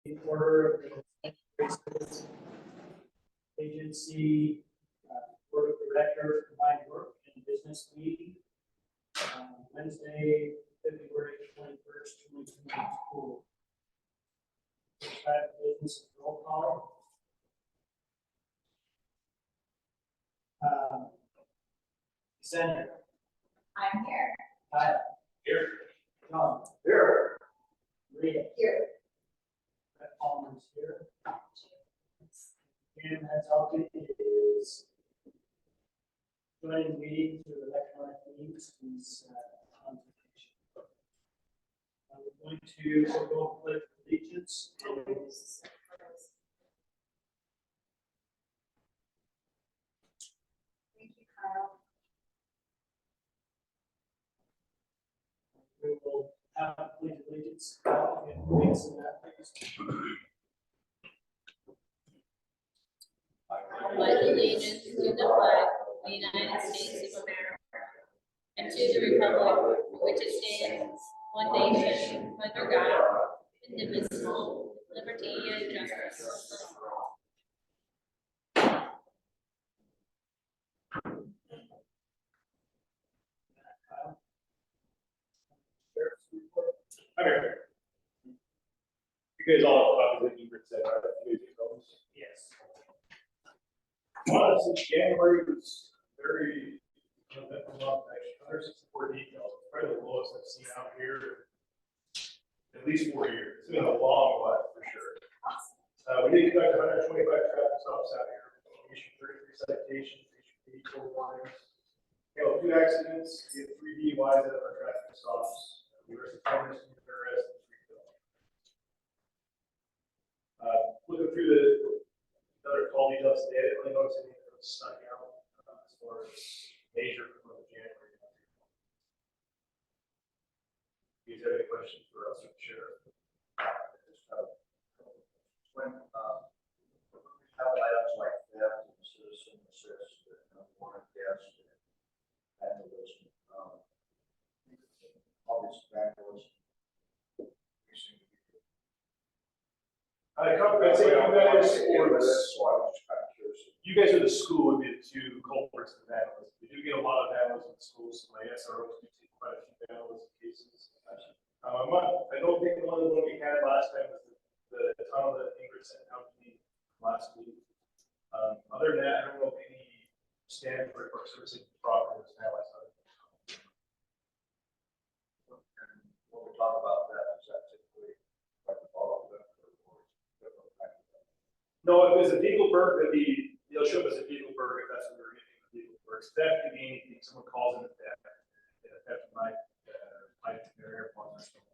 in order of the agency board of director combined work and business meeting Wednesday, February 21st, 2022. Business roll call. Senator. I'm here. Kyle. Here. John. Here. Rita. Here. Brett Palmer's here. And that's all it is. Joining the meeting through electronic means is on vacation. We're going to go pledge allegiance. Thank you, Kyle. We will have pledge allegiance. And please, I pledge allegiance to the flag of the United States of America and to the republic for which it stands, one nation, under God, indivisible, with liberty and justice for all. Okay. You guys all have copies that you said, right? You guys get those? yes. Since January was very eventful month, actually, 164 details. Probably the lowest I've seen out here in at least 4 years. It's been a long while for sure. We did conduct 125 traffic stops out here. We issued 33 citations, issued 84 warnings. We had 2 accidents. We had 3 DUIs out of our traffic stops. We arrested 10 misdemeanor arrests and 3 killed. Looking through the other call details today, I didn't really notice anything that was stuck out as far as major from January. Do you have any questions for us or the sheriff? When we have items like theft and citizen assist and warrant guest and vandalism, obvious vandalism, we seem to be. I'd say you guys are the school would be the 2 culprits of vandalism. We do get a lot of vandalism in schools, so my SROs do take quite a few vandalism cases. I don't think the one we had last time was the tunnel that Ingrid sent out to me last week. Other than that, I don't know if any Stansbury Park Service property was vandalized. And when we talk about that, is that typically like a follow-up or different kind of thing? No, if it's a Beagleburg, they'll show up as a Beagleburg if that's what we're getting for Beagleburgs. Theft could be anything. Someone calls in a theft. Theft might their AirPods or something.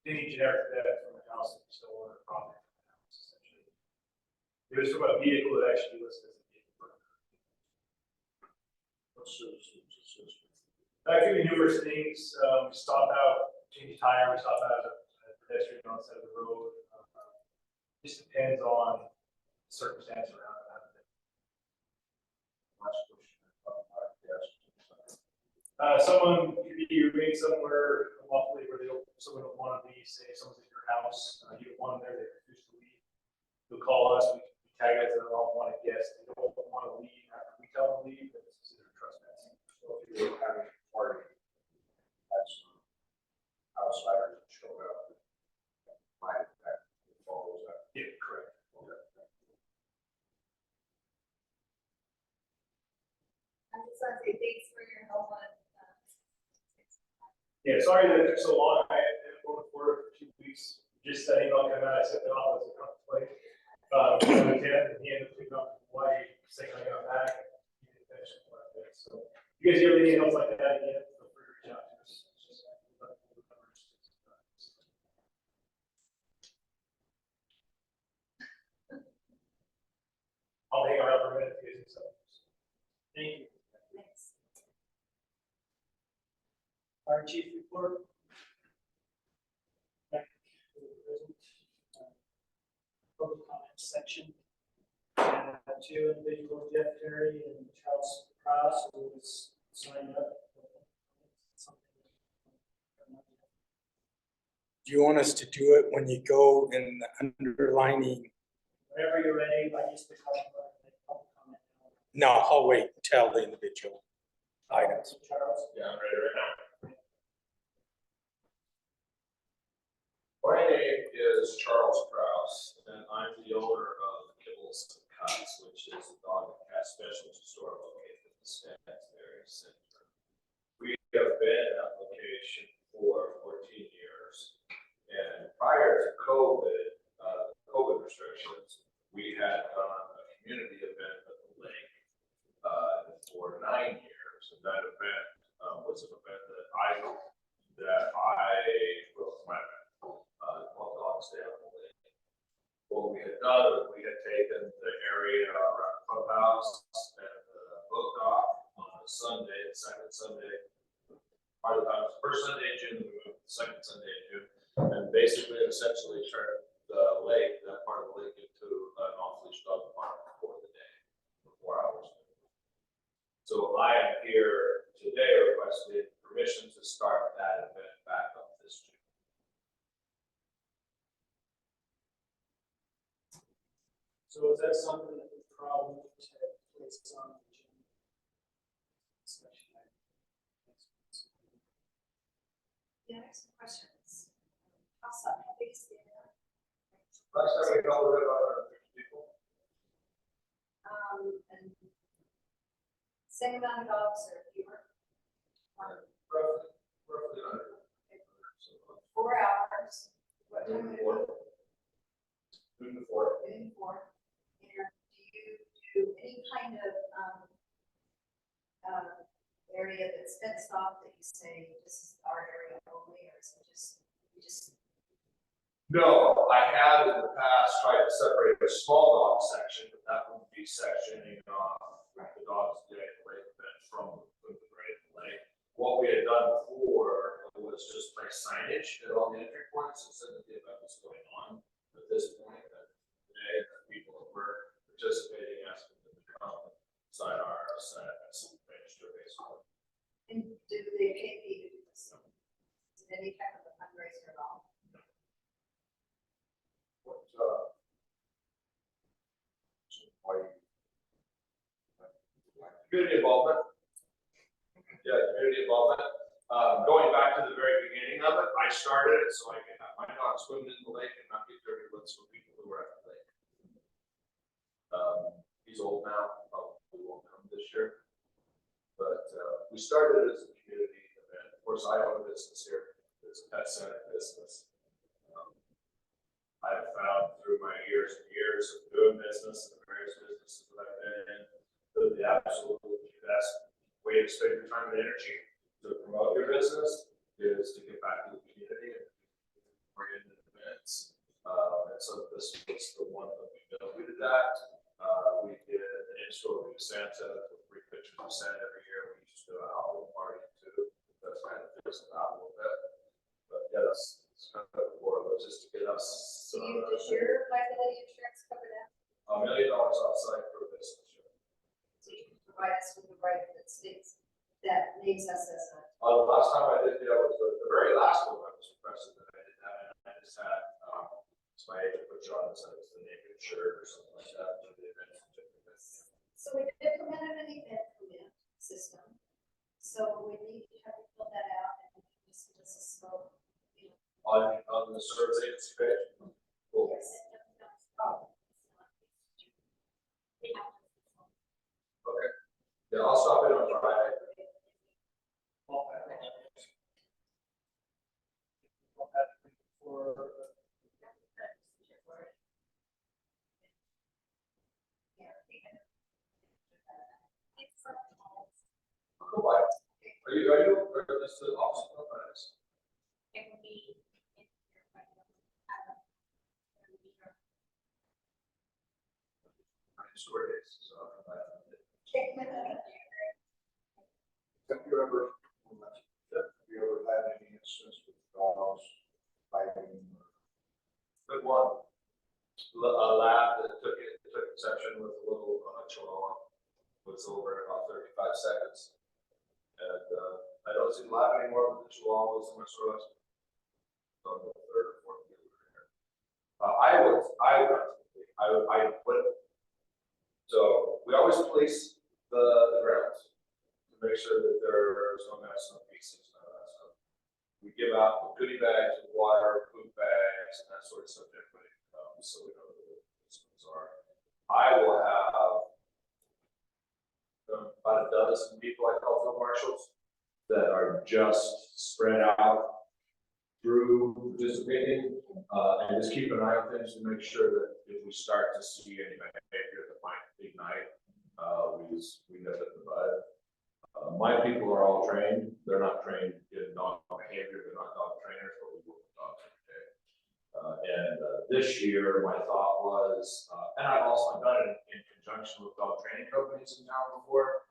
Any generic theft from a house that you stolen or property from the house, essentially. It was from a vehicle that actually listed as a Beagleburg. What's the That could be numerous things. We stop out, change a tire, we stop out as a pedestrian on the side of the road. Just depends on the circumstance around that. last question? Someone could be remain somewhere lawfully where someone don't want to be. Say someone's at your house, you don't want them there, they refuse to leave. They'll call us, we tag it as they don't want to guess. They don't want to leave after we tell them to leave, but it's considered trespassing. So if you're having a party, that's outsiders that show up. Might that follows that. Yeah, correct. Okay. I just want to say thanks for your help on Yeah, sorry that it took so long. I had going forward for 2 weeks. Just that email came out, I sent it off as a contemplate. And he ended up picking up Hawaii, saying I got back. He didn't finish it like that. So if you guys hear anything else like that again, feel free to reach out to us. I'll hang around for a minute to get some stuff. Thank you. Thanks. Fire chief report. Back to the present. Public comment section. 2 individuals, Jeff Terry and Charles Cross, who was signed up. Do you want us to do it when you go in the underlining? Whenever you're ready, I just have a public comment. No, I'll wait and tell the individual items. Charles? Yeah, I'm ready right now. My name is Charles Kraus, and I'm the owner of Kibbles and Cuts, which is a dog and cat specialty store located in the Stansbury Center. We have been at location for 14 years, and prior to COVID, COVID restrictions, we had done a community event at the lake for 9 years, and that event was an event that I wrote my called Dogs Day on the Lake. What we had done was we had taken the area around Clubhouse and the boat dock on a Sunday, the second Sunday, first Sunday in June, we moved the second Sunday in June, and basically essentially turned the lake, that part of the lake, into an off-leash dog park for the day, for 4 hours. So I am here today requesting permission to start that event back up this June. So is that something that we probably have placed on the agenda? Discussion item. Yeah, I have some questions. How big is the area? Last time we held it about 150 people. And same amount of dogs or fewer? Roughly 100. 4 hours. What time Noon would to it 4. be? Noon to 4. Noon to 4. And do you do any kind of area that's fenced off that you say this is our area only, or is it just, you just? No, I have in the past tried to separate a small dog section, but that wouldn't be sectioning off the Dogs Day Lake event from the Great Lake. What we had done before was just place signage at all the entry points and said that the event was going on. At this point, today, people who were participating asked them to come sign our register basically. And do they pay fee to do this? Is it any type of a fundraiser at all? What, why? Community involvement. Yeah, community involvement. Going back to the very beginning of it, I started it so I could have my dog swim in the lake and not get dirty with some people who were at the lake. He's old now, probably won't come this year. But we started it as a community event. Of course, I own a business here. It's a pet center business. I have found through my years and years of doing business and the various businesses that I've been in, that the absolutely best way to spend your time and energy to promote your business is to get back to the community and oriented events. And so this was the one that we did. We did that. We did an in-store with Santa with 3 pictures of Santa every year. We used to do a Halloween party too. That's kind of fixed it out a little bit. But yeah, that's kind of the core of it, just to get us. Do you, does your liability insurance cover that? $1 million outside for a business. So you can provide us with the right that states, that names us as a. The last time I did, was the very last one I was requested that I did that, and I just had, my agent put John and said it was the name insured or something like that. For the event certificate. So we implemented an event permit system. So we need to have you fill that out and this is so, you know. On the service agency page. Cool. Yes. Oh. Okay. Yeah, I'll stop in on Friday. Cool. Are you this the office? It will be in your Store days, so. Have you ever had any instance with dogs biting? Good one. A lab that took exception with a little chihuahua was over in about 35 seconds. And I don't see the lab anymore, but the chihuahuas in my stores. on the third or fourth year we were here. I would, so we always police the grounds to make sure that there's no mess, no pieces, none of that stuff. We give out goodie bags, water, food bags, and that sort of stuff to everybody who comes, so we know who the participants are. I will have about a dozen people I call field marshals that are just spread out through participating, and just keep an eye on things to make sure that if we start to see any behavior that might ignite, we nip it in the bud. My people are all trained. They're not trained in dog behavior. They're not dog trainers, but we work with dogs every day. This year, my thought was, and I've also done it in conjunction with dog training companies in town before.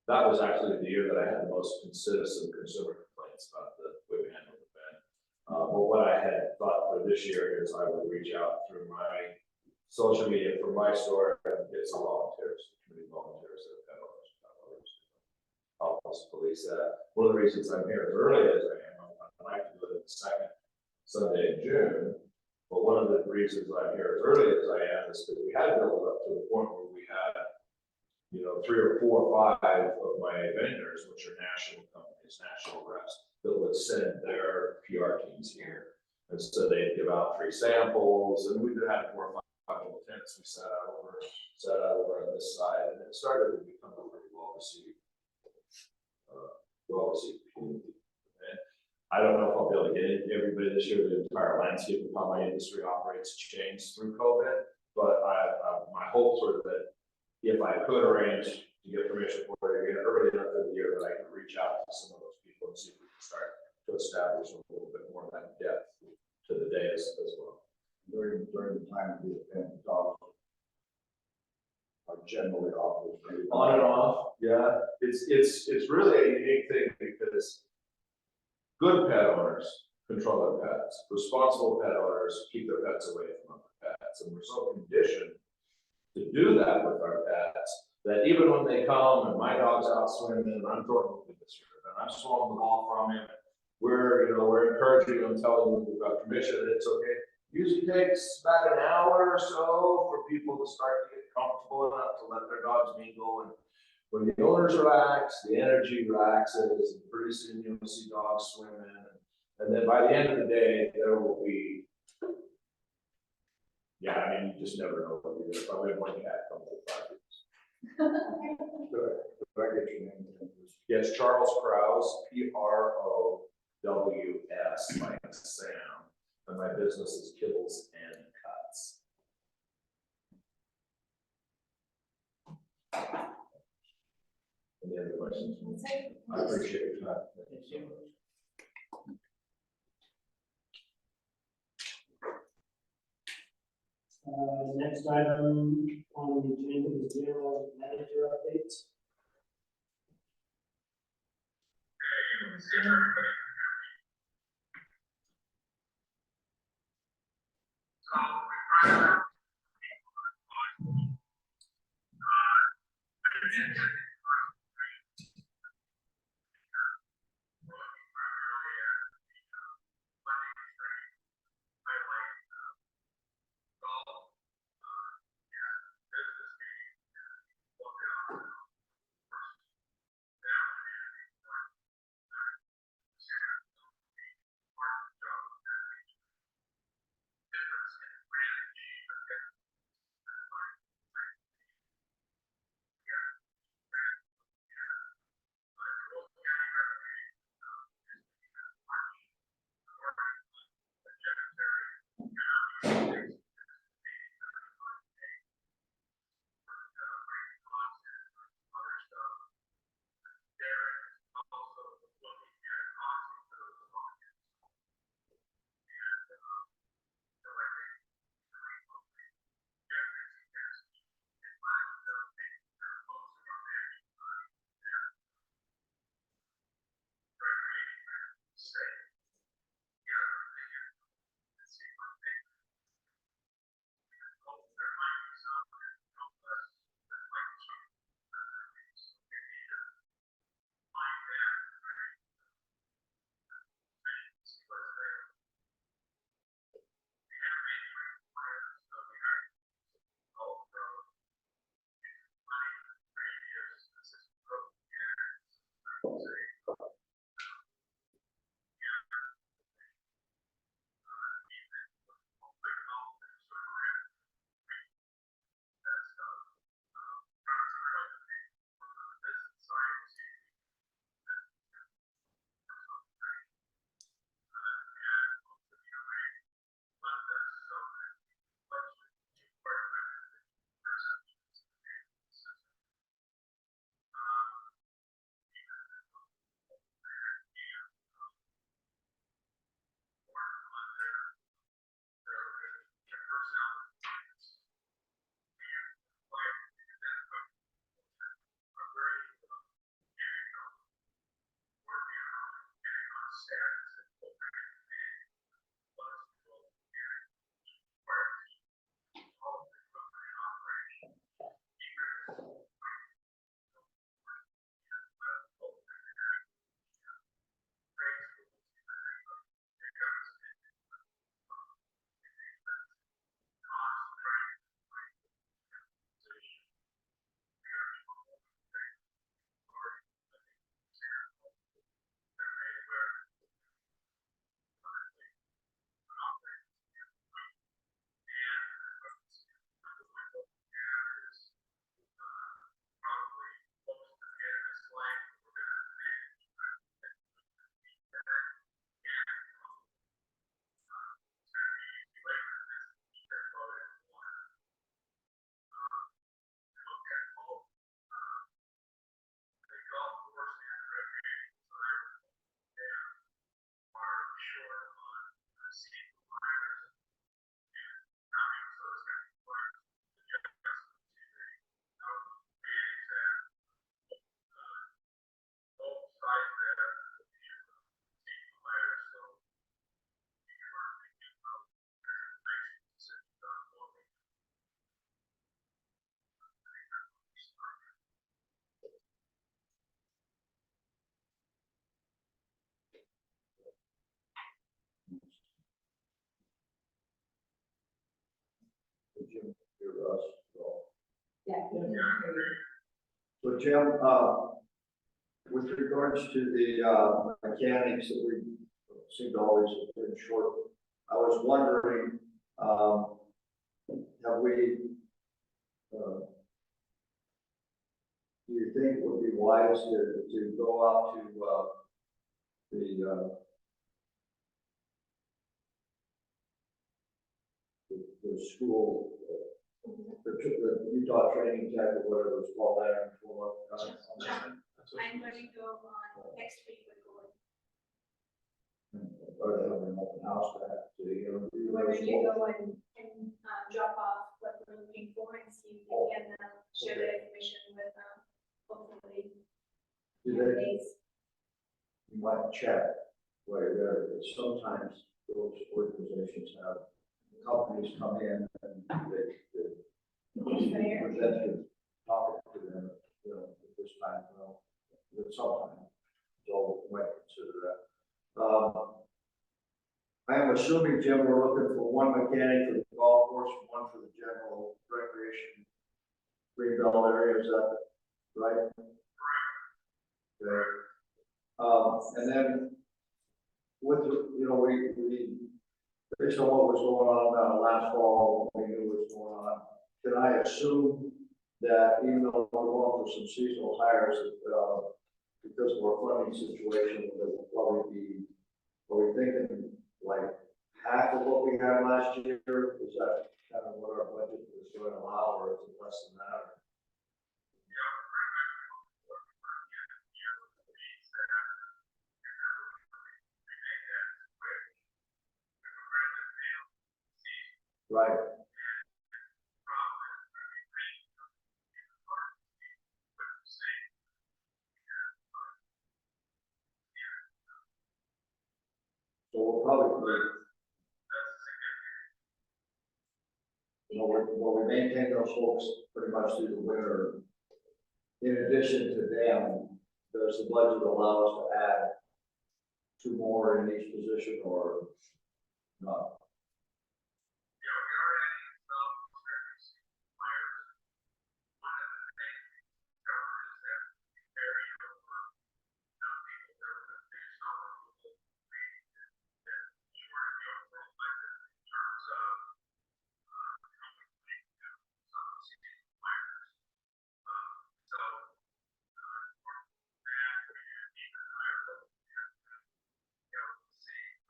That was actually the year that I had the most citizen consumer complaints about the way we handled the event. But what I had thought for this year is I would reach out through my social media from my store and get some volunteers, community volunteers that have others help us police that. One of the reasons I'm here as early as I am, I'd like to do it the second Sunday in June. But one of the reasons I'm here as early as I am is because we had built up to the point where we had, 3 or 4 or 5 of my vendors, which are national companies, national reps, that would send their PR teams here. And so they'd give out free samples, and we could have 4 or 5 little tents we set out over on this side, and it started to become a pretty well received community. And I don't know if I'll be able to get into everybody this year. The entire landscape of how my industry operates changed through COVID, but my hopes were that if I could arrange to get permission for it again early enough in the year that I could reach out to some of those people and see if we can start to establish a little bit more of that depth to the days as well. During the time of the event, dogs are generally off. On and off, yeah. It's really a unique thing because good pet owners control their pets. Responsible pet owners keep their pets away from other pets, and we're so conditioned to do that with our pets that even when they come and my dog's out swimming and I'm throwing the this year and I'm swallowing the ball from him, we're encouraging them, telling them we've got permission and it's okay. Usually takes about an hour or so for people to start to get comfortable enough to let their dogs mingle, and when the owners relax, the energy relaxes, and pretty soon you'll see dogs swimming, and then by the end of the day there will be. Yeah, I mean, you just never know what you're gonna. Probably have one cat come to 5 years. Good. Could I get your name? Yes, Charles Krause, Prows, like Sam, and my business is Kibbles and Cuts. Any other questions? I appreciate your time. Thank you. Next item on the agenda is general manager updates. Jim hear us, so. Yeah. So Jim, with regards to the mechanics that we seem to always have been short, I was wondering, have we, do you think it would be wise to go out to the school, the Utah training tech or whatever it's called there? I'm going to go on next week with Gordon. Or they have an open house back to interview. We're going to go and drop off what we're looking for and see if we can share that information with hopefully. Do they, you might check while you're there, but sometimes those organizations have companies come in and they present you talking to them, you know, at this time, well, at some time. So we might consider that. I am assuming, Jim, we're looking for one mechanic for the golf course, and one for the general recreation greenbelt area, is that right? Okay. And then with, you know, we based on what was going on last fall, what we knew was going on, can I assume that even though we're going for some seasonal hires, because of our funding situation, that will probably be, are we thinking like half of what we had last year? Is that kind of what our budget is going to allow, or is it less than that? Right. So we'll probably, we maintain those folks pretty much through the winter. In addition to them, does the budget allow us to add 2 more in each position or not?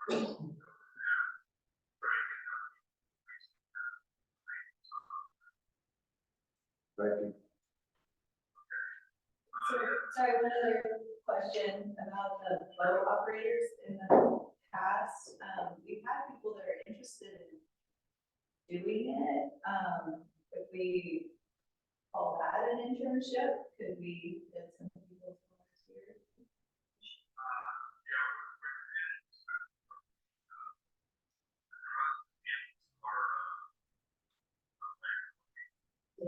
Thank you. Sorry, one other question about the boat operators in the past. We've had people that are interested in doing it. If we call that an internship, could we get some people volunteer? Yeah.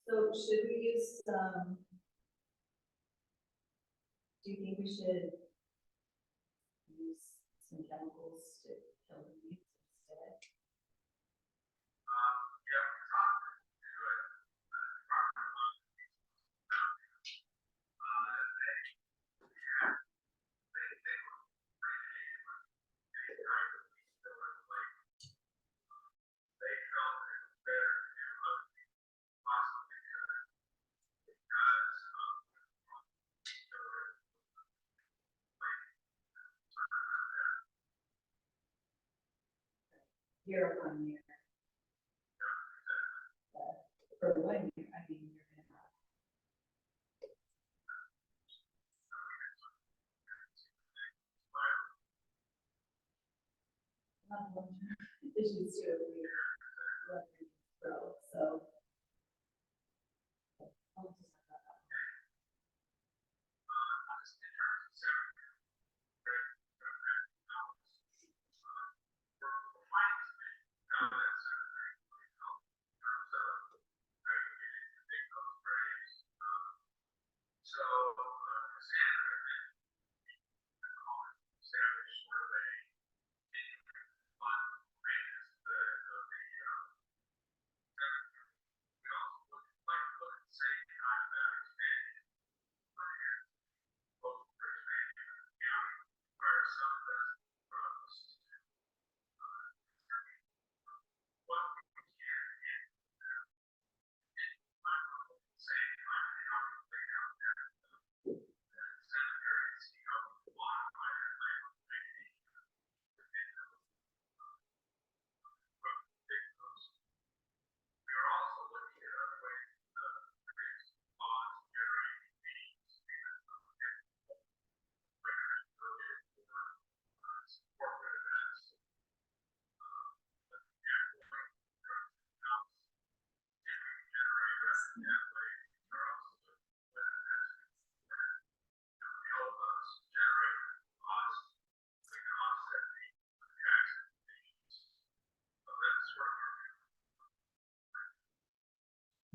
So should we use some, do you think we should use some chemicals to kill the weeds instead? Year upon year. For 1 year, I mean, you're gonna have issues to grow, so. I'll just have that.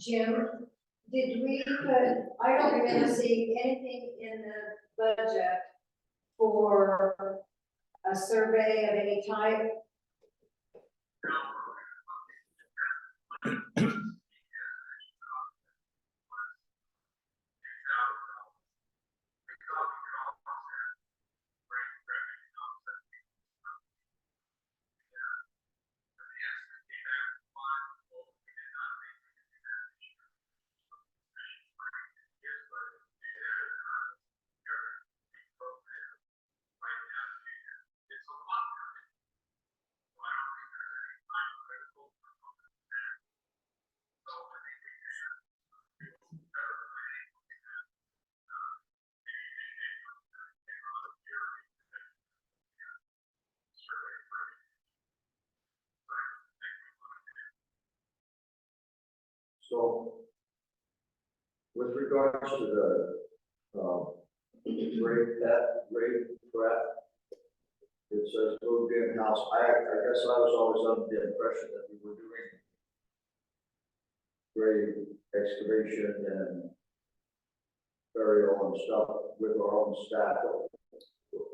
Jim, did we put, I don't remember seeing anything in the budget for a survey of any type? So, with regards to the, rate threat, it says moved in house, I guess I was always under the impression that we were doing grave excavation and burial and stuff with our own staff.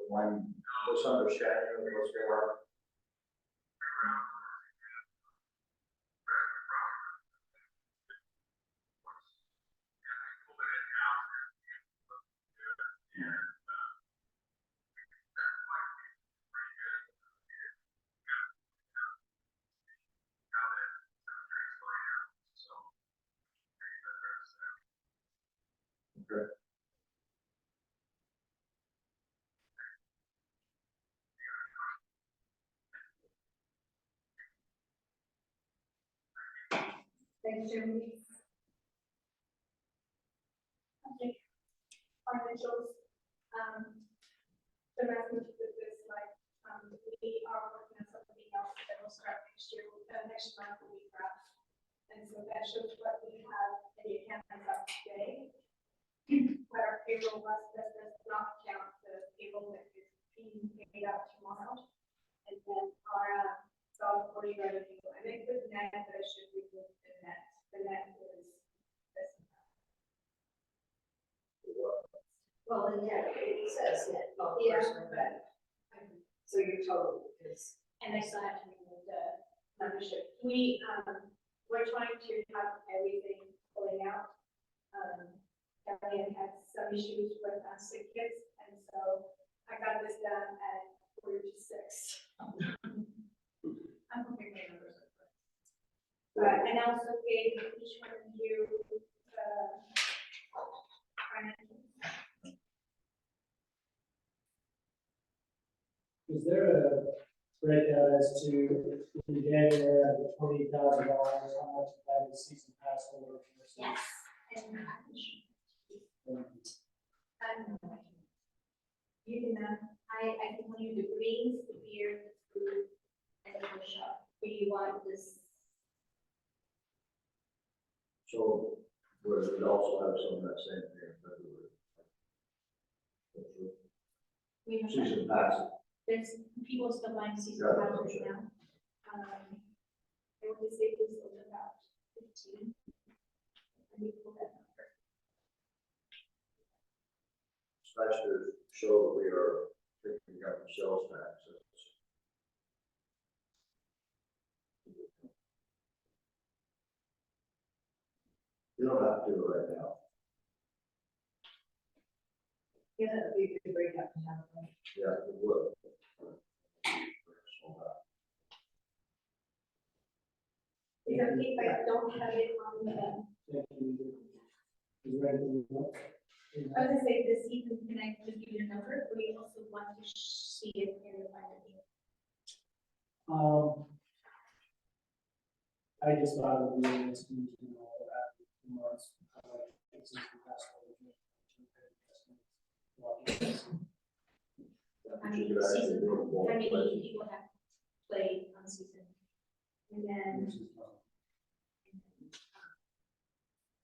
One misunderstanding of what's going on. Okay. Thanks, Jim. Financials, the message with this, like, we are working on something else that will start next year, next month will be draft. And so that shows what we have in the account as of today. But our payroll does not count the payroll that is being paid out tomorrow. And then our, so 40 revenue, I make the net, but I should remove the net. The net is this. Well, then, yeah, it says that, well, Yeah. personal, but, so your total is. And I still have to remove the membership. We're trying to have everything pulling out. Diane had some issues with sick kids, and so I got this done at 4:46. I'm hoping my numbers are correct. And also gave each one of you financial. Is there a breakout as to in January of the $20,000, how much of that is season pass holder versus? Yes. And you can, I can tell you the greens, the beer, the food, and the workshop. Do you want this? So, we also have some of that same thing in February. We have Season pass. There's people still buying season Yeah. passes now. I would say this was about 15. And we pull that number. It's nice to show that we are picking up the sales taxes. You don't have to do it right now. Yeah, that would be a good breakout to have. Yeah, it would. Is that okay if I don't have it on the, Is there anything else? I was gonna say this season, can I just give you a number, or you also want to see it in the financial? I just thought it would be nice to know that 2 months. Existing pass holder. How many season, how many people have played on season? And then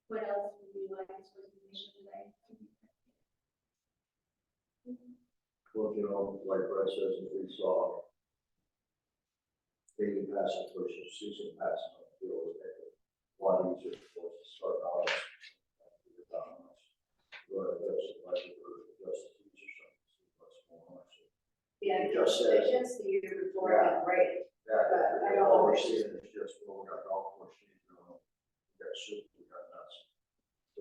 what else would you like as information today? Well, you know, like Brett says, if we saw daily passes versus season passes, it would make it a lot easier for us start out. But that's like, just teach or something, what's going on. So, Yeah, Just said- just the year before, yeah, right. yeah, But I don't all we're understand. seeing is just, well, we got golf course, we got soup, we got nuts.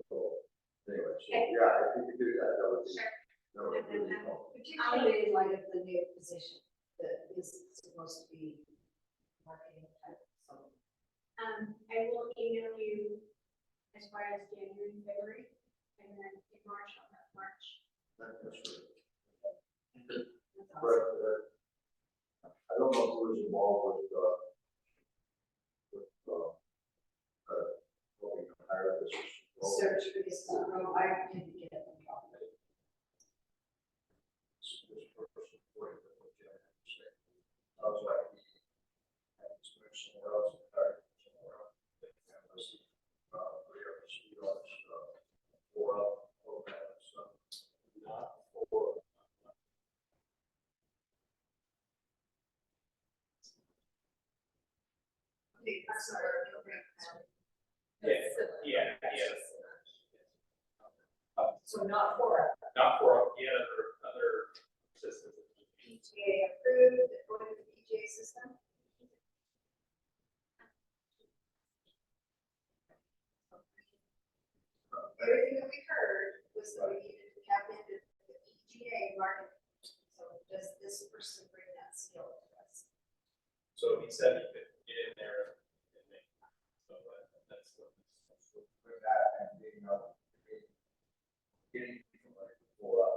So, anyway, so, yeah, if you could do that, that would be, that would really help. Particularly in light of the new position that is supposed to be marketing type, so. I will email you as far as January, February, and then in March, I'll have March. That's right. But, I don't know who is involved helping to hire this. Search for this, I didn't get it. This person, what Jen had to say. I was like, I had to switch somewhere else, and hire somewhere else. And this, we have to speed on this, for program, so, not for. I'm sorry. Yeah. So not for Not for, other systems. PTA approved, going to the PTA system. Everything that we heard was that we needed to tap into the PGA market. So does this person bring that skill to us? So he said he could get in there and make, so that's what. With that and being getting people like for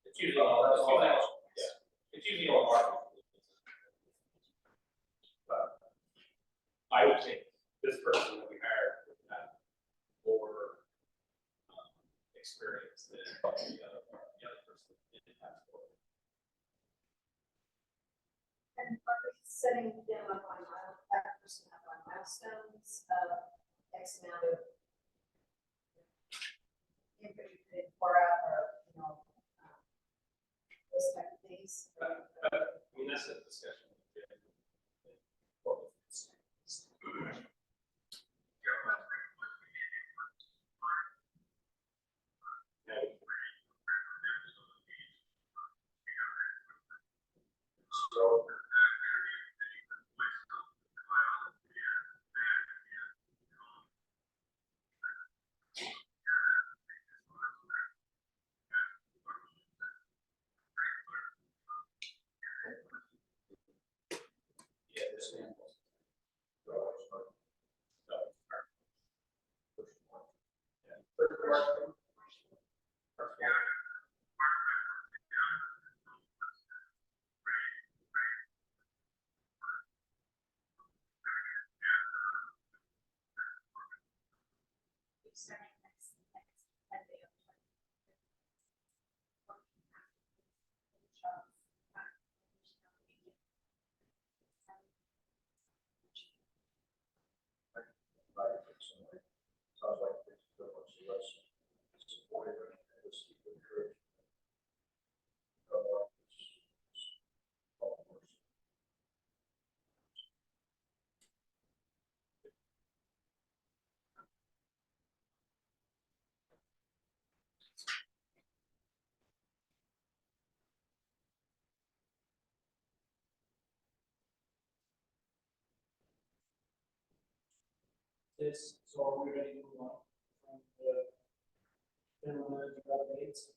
It's usually all, that's all that, yeah, it's usually all marketing. But I would think this person that we hired would have more experience than the other person that didn't have. And are we setting them up on that person up on milestones of X amount of input you could pour out or, those type of things? I mean, that's a discussion. so. Yeah, there's samples. Starting next Monday. Sounds like it's so much less supportive and just keep encouraging. This, so are we ready to move on from the general manager updates?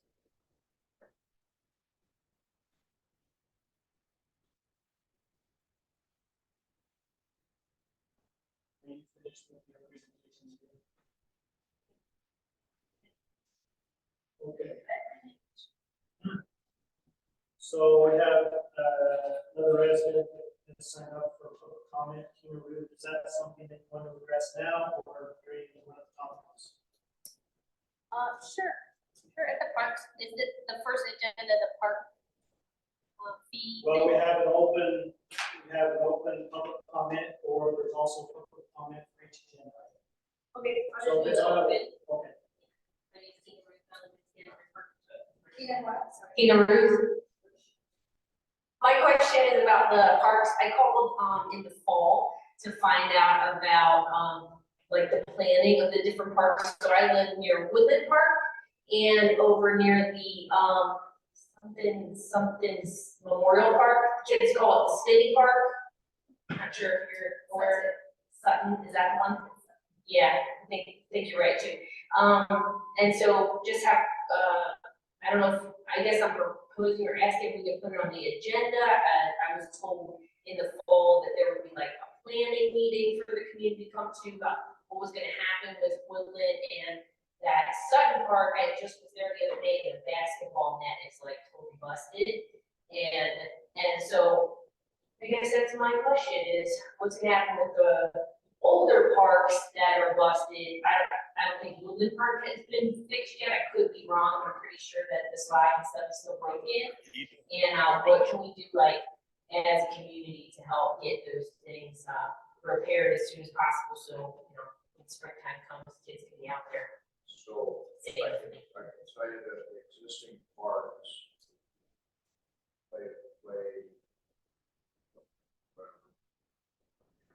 Are you finished with your presentations here? Okay. So we have another resident that signed up for public comment. Kimberly, is that something that you want to address now or do you want to talk about? Sure. At the parks, is it the first agenda, the park fee? Well, we have an open public comment, or there's also public comment for each agenda. Okay. So it's all, okay. Tina Ruth. My question is about the parks. I called, in the fall to find out about, like the planning of the different parks. So I live near Woodland Park and over near the, something's Memorial Park. Kids call it the City Park. I'm not sure if you're aware. Sutton, is that one? Yeah, I think you're right too. And so just have, I don't know if, I guess I'm proposing or asking if we can put it on the agenda. I was told in the fall that there would be like a planning meeting for the community to come to about what was gonna happen with Woodland and that Sutton Park. I just was there the other day, the basketball net is like totally busted. And so I guess that's my question is, what's gonna happen with the older parks that are busted? I don't think Woodland Park has been fixed yet. I could be wrong. I'm pretty sure that the slide and stuff is still broken. And what can we do like as a community to help get those things repaired as soon as possible? So, you know, when springtime comes, kids can be out there. So I can tell you that the existing parks play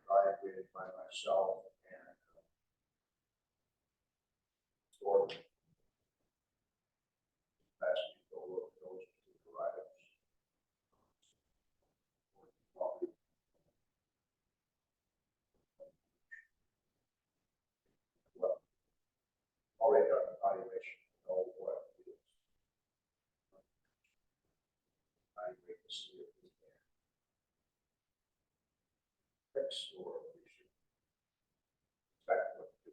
evaluated by myself and or that's people look at those particular items. Well, already done an evaluation, know what it is. Evaluate to see if we can fix or we should expect what to do.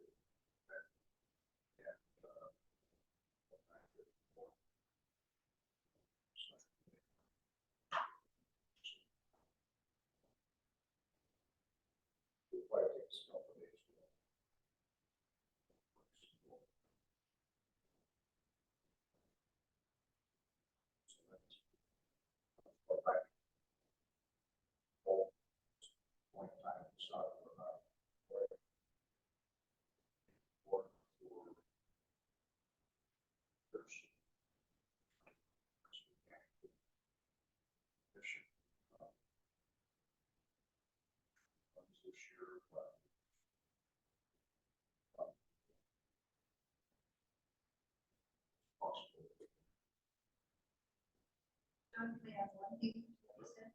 I have one thing to listen.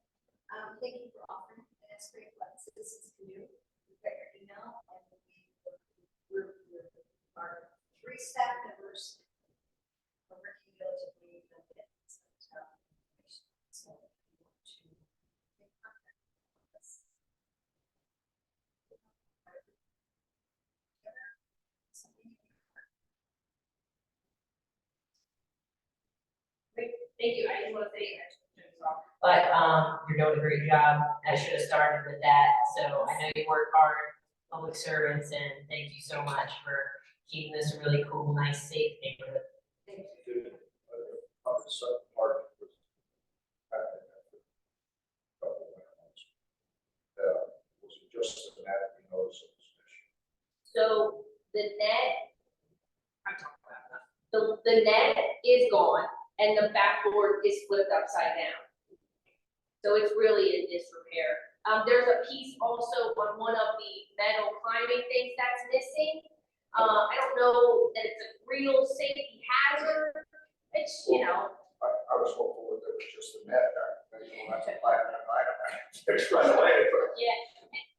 Thank you for offering to ask great what citizens can do. We've got your email and we're our 3 staff members are working diligently to get this information. So if you want to make contact with us. Thank you. I just want to say, but you're doing a great job. I should have started with that. So I know you work hard, public servants, and thank you so much for keeping this a really cool, nice, safe neighborhood. Thank you. Of the Sutton Park was happening after a couple of months. Was it just an adequate notice of this issue? So the net, I'm talking about that. The net is gone and the backboard is flipped upside down. So it's really in disrepair. There's a piece also on one of the metal climbing things that's missing. I don't know that it's a real safety hazard. It's, you know. I was hopeful that it was just the net. You don't have to buy an item. Fix right away. Yeah,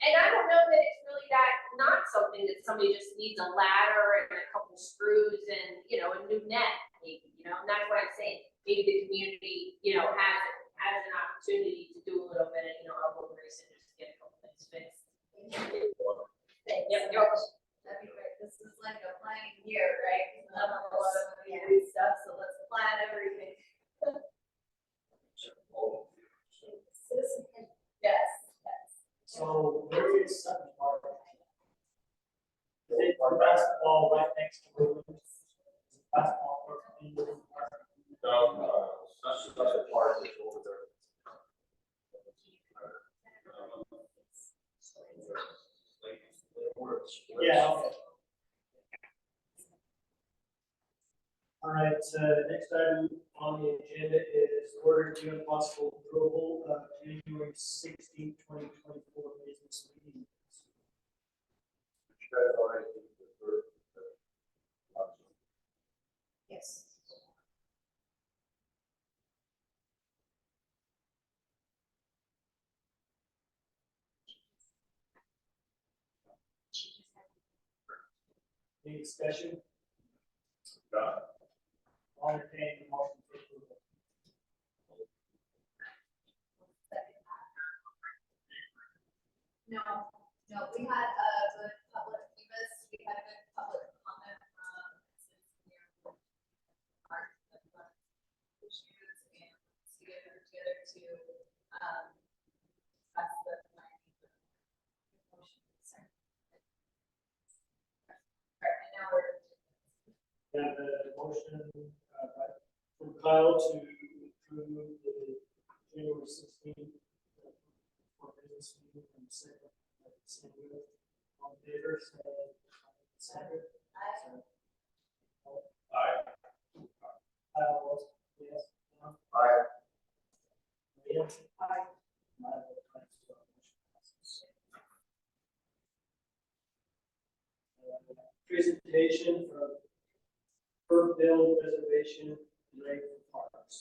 and I don't know that it's really that, not something that somebody just needs a ladder and a couple screws and, you know, a new net, maybe, you know, and that's what I'm saying. Maybe the community, you know, has an opportunity to do a little bit of, you know, elbow grease and just get a couple things fixed. Yep. That'd be great. This is like a planning year, right? We have a lot of new stuff, so let's plan everything. Citizen, yes. So where is Sutton Park? Is it for basketball right next to Woodland? Basketball court in Woodland Park? Sutton Park is over there. Yeah, okay. Next item on the agenda is order to give possible approval of January 16th, 2024 business meeting. Yes. Any discussion? Done. I'll entertain the motion for approval. No, we had a good public, we had a good public comment, since we are part of the issues and together to, discuss the motion. And now we're. We have a motion from Kyle to approve the January 16th for business meeting and second. On favor, say second. Aye. Kyle votes yes. No? Aye. Maria? Aye. I vote aye, so motion passes. Presentation from Burkeville Reservation and Lake Parks.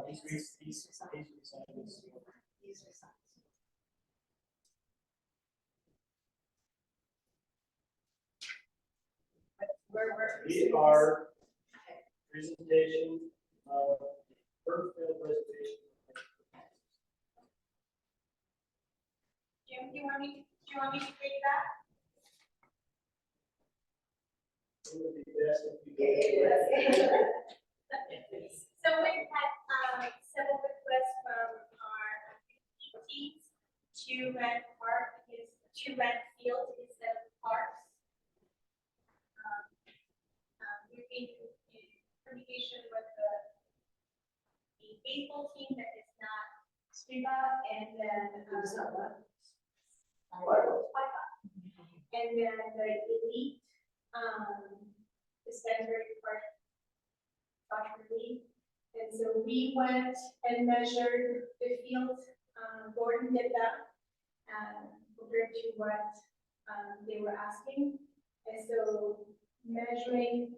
These recitals. We are presentation of Burkeville Reservation. Jim, do you want me to read that? It would be best if you. So we've had, several requests from our teams to rent fields instead of parks. We've been in communication with the baseball team that is not Scuba, and then, and then the elite, the Stansbury Park soccer league. And so we went and measured the field. Gordon did that, compared to what they were asking. And so measuring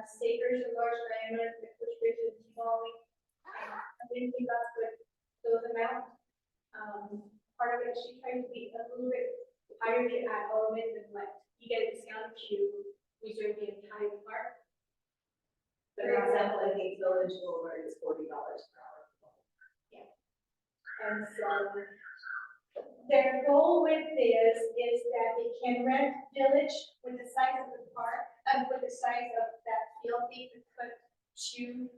stakers of large diameter, which bridges involving, I didn't think that's what those amount. Part of it, she tried to be a little bit higher to add element than what you get a discount to reserve the entire park. For example, I think Village Boulevard is $40 per hour. Yeah. And so their goal with this is that they can rent Village with the size of the park, with the size of that field, they could put two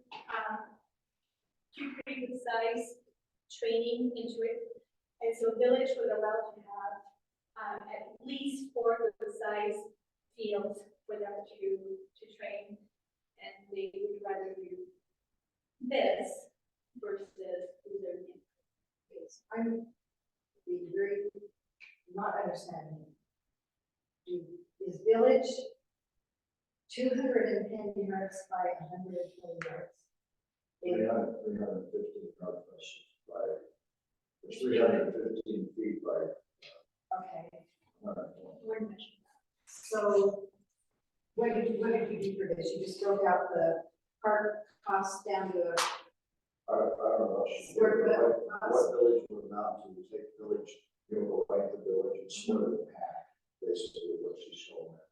pretty good size training into it. And so Village would allow to have at least 4 good size fields for them to train. And they would rather do this versus reserving. I'm being very, not understanding. Is Village 210 yards by 120 yards? 315 yards by, 315 feet by. Okay, 120. so what did you do for this? You just broke out the park costs down to I don't know. Square foot. What village would amount to take village, go right to village and split it in half, basically what she's showing there.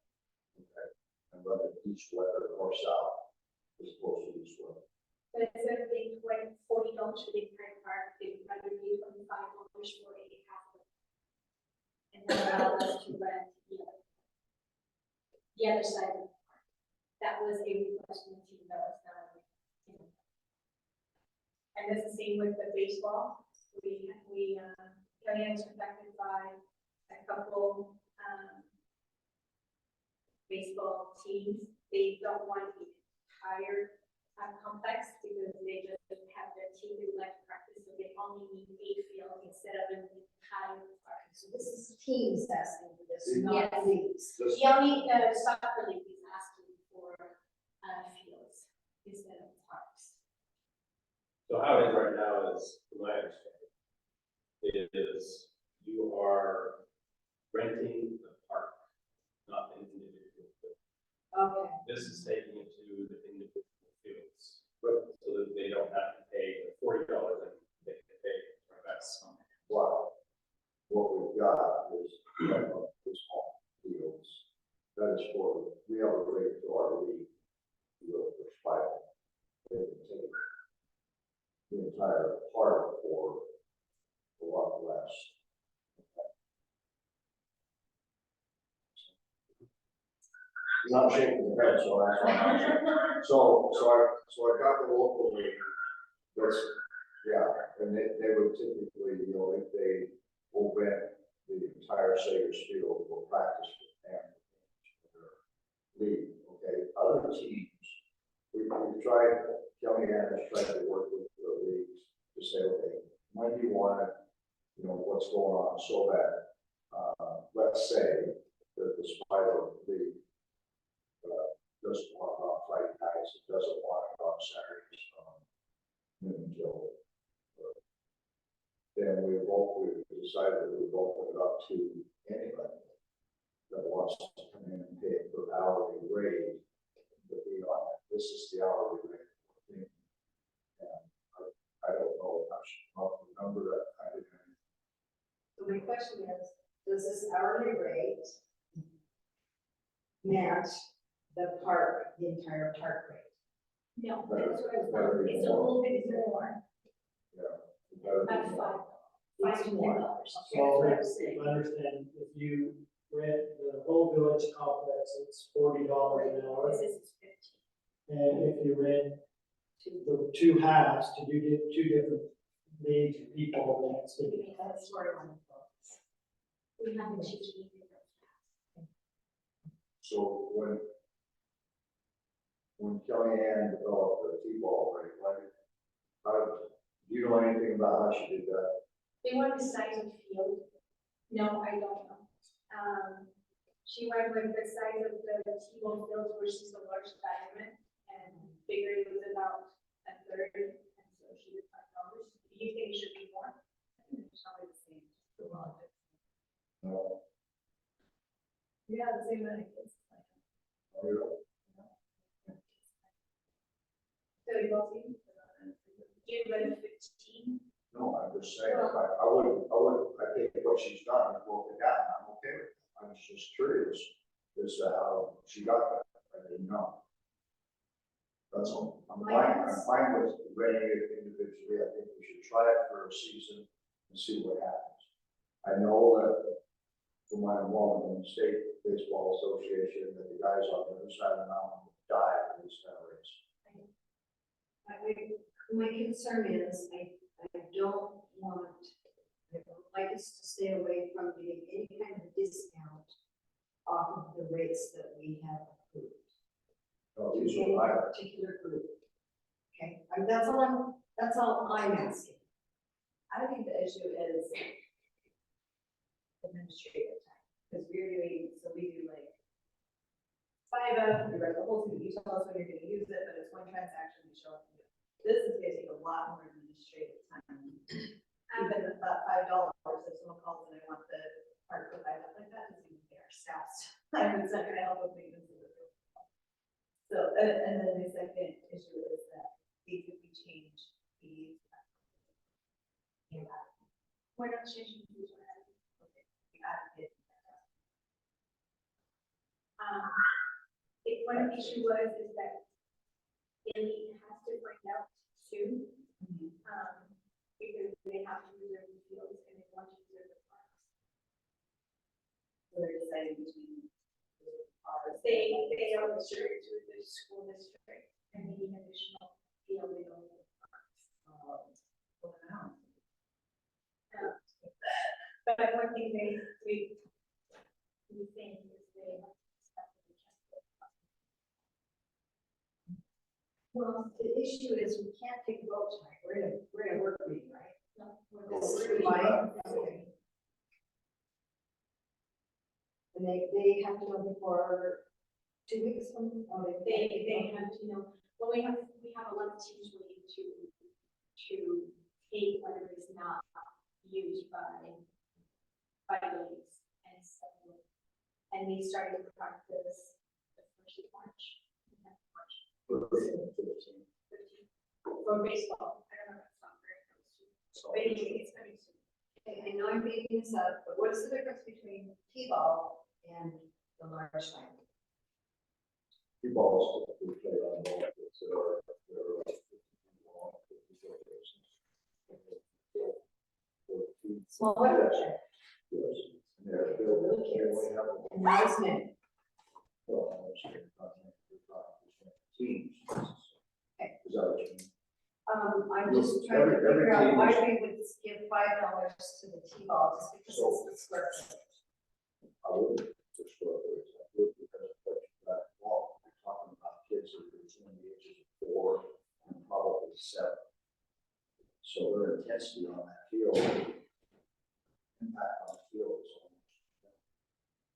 Okay, and run it east, west, or south, as opposed to east, west. But instead of being $40 for the entire park, they would rather use $25 for a half of it. And then allow us to rent the other side of the park. That was a request from the team that was done. And it's the same with the baseball. County was affected by a couple, baseball teams. They don't want the entire complex because they just have their team who like to practice, so they only need a field instead of an entire park. So this is teams asking for this, Yes. not leagues. Just- The only, soccer league is asking for, fields instead of parks. So how it is right now is, from my understanding, it is, you are renting the park, not an individual field. Okay. This is taking it to the individual fields, but so that they don't have to pay the $40 and they can pay for that. Wow. What we've got is, this small fields, that is for, we have a rate to our league. We will expire. They can take the entire park for a lot less. You're not shaking your head, so that's why I'm saying. So I got the local league, that's, yeah, and they would typically, you know, if they will rent the entire Sayers Field for practice and league, okay? Other teams, we've tried, Kelly Ann has tried to work with the leagues to say, okay, when do you want it, you know, what's going on, so that, let's say that the Spider League doesn't want it on Friday nights, it doesn't want it on Saturdays, until, then we decided that we've opened it up to anybody that wants to come in and pay for hourly rate, but we are, this is the hourly rate. And I don't know if I should come up with a number that kind of thing. So my question is, does this hourly rate match the park, the entire park rate? No, Better- that's what I was better wondering. be It's a more. little bit more, Yeah. it better be at more. five It's to more. $10. Okay, So that's what I'm if saying. I understand, if you rent the whole village complex, it's $40 an hour. This is 15. And if you rent the two halves to do two different leagues of people, then it's gonna be. That's where I'm going. We haven't changed anything. So when Kelly Ann developed the T-ball rate, like, do you know anything about how she did that? They want the size of field. No, I don't know. She went with the size of the T-ball field versus the large diamond and figured it was about a third. And so she did $5. Do you think it should be more? I think it's probably the same. No. Yeah, the same amount of kids. You know? So you don't think? Give it a 15. No, I'm just saying, I think what she's done, is broke it down, I'm okay with it. I was just curious as to how she got that, I didn't know. That's all, I'm fine with renting it individually, I think we should try it for a season and see what happens. I know that from my involvement in the State Baseball Association, that the guys on the other side of the mountain die in these kind of races. My concern is, I don't want, I would like us to stay away from getting any kind of discount off of the rates that we have approved. No, To these any are higher. particular group. Okay, I mean, that's all I'm asking. I think the issue is administrative time, because we're doing, so we do like five up, we write the whole thing, you tell us when you're gonna use it, but it's one transaction, we show up. and do it. This is gonna take a lot more administrative time. Even at that $5, if someone calls and they want the part provided up like that, doesn't even pay our staff. And it's not gonna help with maintenance of the field. So, and then the second issue is that these, if we change these. We're not changing the user. We added it. If one issue is that Billy has to bring out soon, because they have to reserve the fields and they want to reserve the parks. So they're deciding between ours. They are restricted to the school district and any additional field they don't need. But one thing we think is they have to stop the checkbook. Well, the issue is we can't take a vote tonight, we're in a work meeting, right? No. This is mine. Okay. And they have to go before 2 weeks from, oh, They have to know, well, we have a lot of teams waiting to take whatever is not used by ladies. And so, and we started to practice the first of March. For baseball, I don't know if it's not very close to, but anyway, it's coming soon. I know I'm beating this up, but what is the difference between T-ball and the large diamond? Two balls, we play on ball, so Small one. yes. Little kids. And nice men. Teams. Okay. Is that what you mean? I'm just trying to figure out why we would give $5 to the T-ball, just because it's the square footage. I wouldn't destroy it. I would because that ball, we're talking about kids who are between the ages of 4 and probably 7. So their intensity on that field, impact on the field is almost.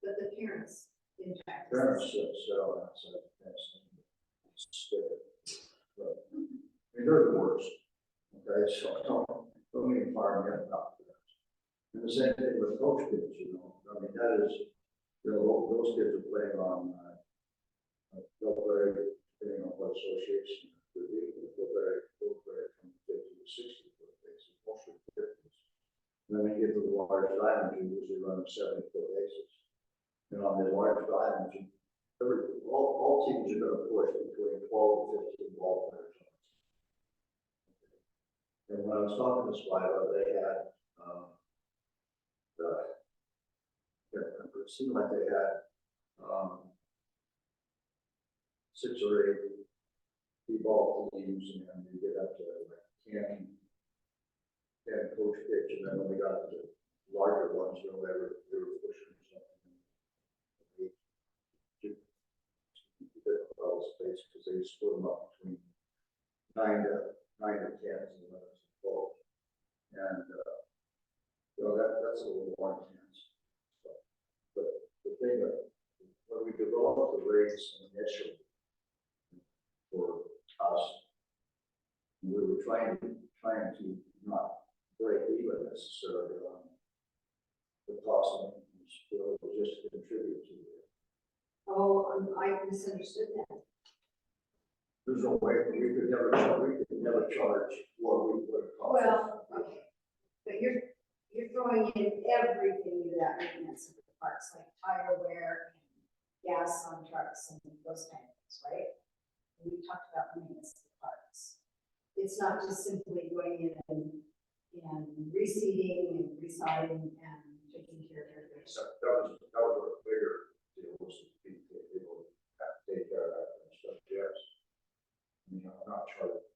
But the parents impact. Parents should sell outside the fence and stick it. But, I mean, they're the worst. Okay, so don't even fire me up about that. And the same thing with coach kids, you know. I mean, that is, you know, those kids are playing on, they'll play, depending on what association they're in, they'll play from 50 to 60 foot bases, mostly 50s. And then when you get to the large diamonds, you usually run 70 foot bases. And on the large diamonds, all teams are going to push between 12 and 15 ball players. And when I was talking to Slido, they had, it seemed like they had 6 or 8 ball teams, and then you get up to like 10 coach pitch, and then when we got to the larger ones, you know, they were pushing something. Space because they split them up between 9 to 10s and 11s and 12s. And you know, that's a little more intense. But the thing that when we developed the rates initially for us, we were trying to not break even necessarily on the cost of maintenance, but just contribute to it. Oh, I misunderstood that. There's no way we could never charge what we would cost. Well, okay, but you're throwing in everything into that maintenance of the parks, like tire wear and gas on trucks and those kind of things, right? And we talked about maintenance of the parks. It's not just simply going in and reseeding and residing and taking care of everything. So that was a bigger deal, was people have to take care of that kind of stuff, yes. I mean, I'm not charging,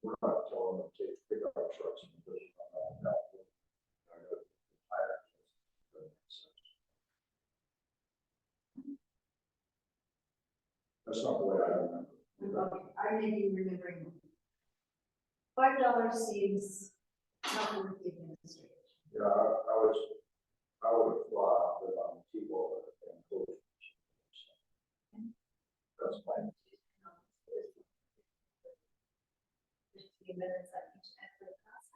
we're not telling them to pick up our trucks and push them on that. That's not the way I remember. Okay, I may be remembering. $5 seems not worth the administration. Yeah, I would have thought that on T-ball and coach. That's fine. 15 minutes at each end of the class.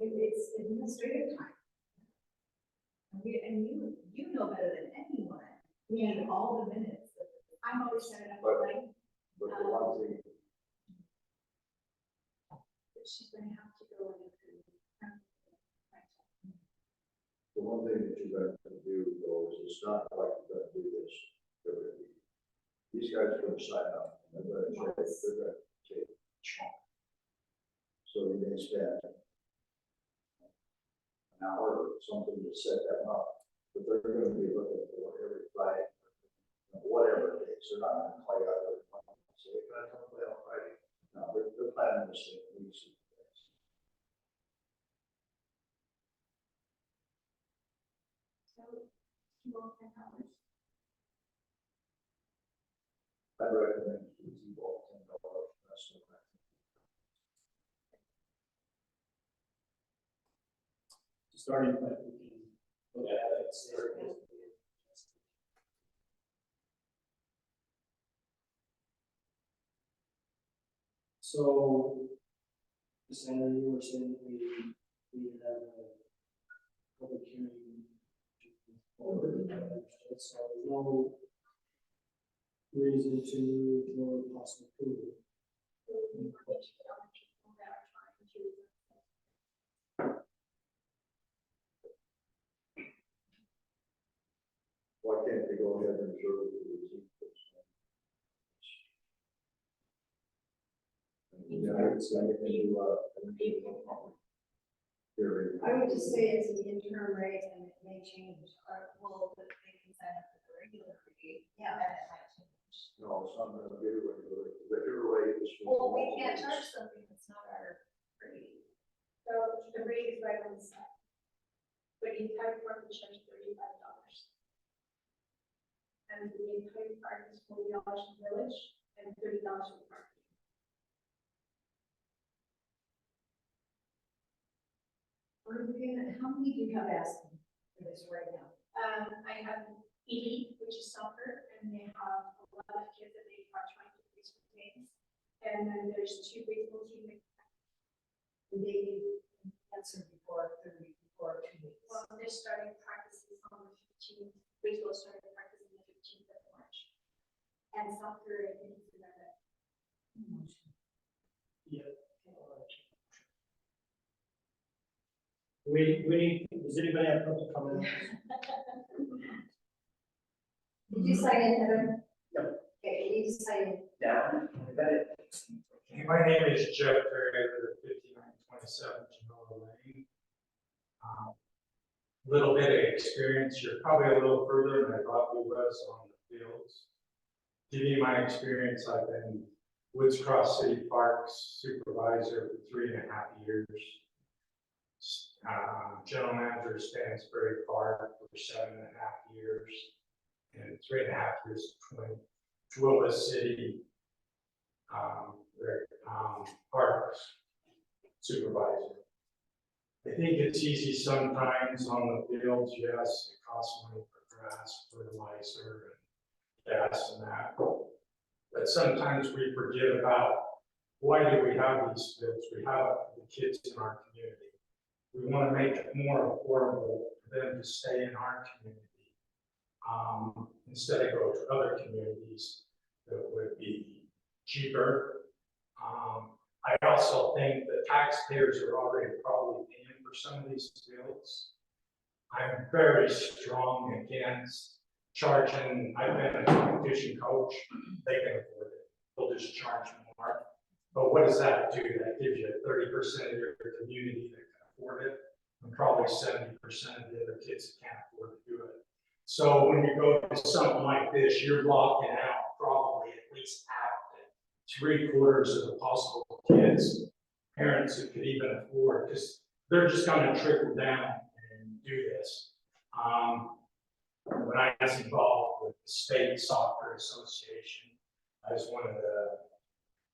It's administrative time. And you know better than anyone. We need all the minutes. I'm always setting up But- like, But the one thing, she's gonna have to go in and. the one thing that you're going to do though is it's not like you're going to do this every week. These guys are going to sign up and they're going to take a chunk. So you may spend an hour or something to set them up, but they're going to be looking for every Friday, whatever it is. They're not going to play out every Friday. So they're going to come play on Friday. No, they're planning this thing weeks in advance. So, well, 10 hours. starting point, we can look at it. So, Sandra, you were saying that we have a public hearing. So there's no reason to move for possible approval. Why can't they go ahead and reserve it? Yeah, it's like they do, hearing. I would just say it's an interim rate and it may change, or, well, but they can sign up for the regular rate, yeah, that might change. No, it's not gonna be a regular, the regular rate is. Well, we can't charge something that's not our rate. So the rate is right on the side. But the entire park is charged $35. And the entire park is $40 for the village and $30 for the park. How many do you have asking for this right now? I have ED, which is soccer, and they have a lot of kids that they are trying to raise for games. And then there's 2 baseball teams. And they answer before 2 weeks. Well, they're starting practices on the 15th. Baseball started practicing the 15th of March. And soccer, I think, is another. Yeah. We need, does anybody have public comment? Did you sign in, Heather? Yep. Okay, you need to sign in. Down. My name is Jeff Perry, I live at 5927 Genoa Lane. Little bit of experience, you're probably a little further than I probably was on the fields. Give you my experience, I've been Woods Cross City Parks supervisor for 3.5 years. General manager of Stansbury Park for 7.5 years. And 3.5 years of Tooele City parks supervisor. I think it's easy sometimes on the fields, yes, it costs money for grass, fertilizer, and gas and that. But sometimes we forget about why do we have these fields? We have the kids in our community. We want to make it more affordable for them to stay in our community. Instead of go to other communities that would be cheaper. I also think the taxpayers are already probably paying for some of these fields. I'm very strong against charging. I've been a competition coach. They can afford it. They'll just charge more. But what does that do? That gives you 30% of your community that can afford it, and probably 70% of the other kids that can't afford to do it. So when you go to something like this, you're locking out probably at least half of it, 3/4 of the possible kids, parents that could even afford, because they're just going to trickle down and do this. When I was involved with the State Soccer Association, I was one of the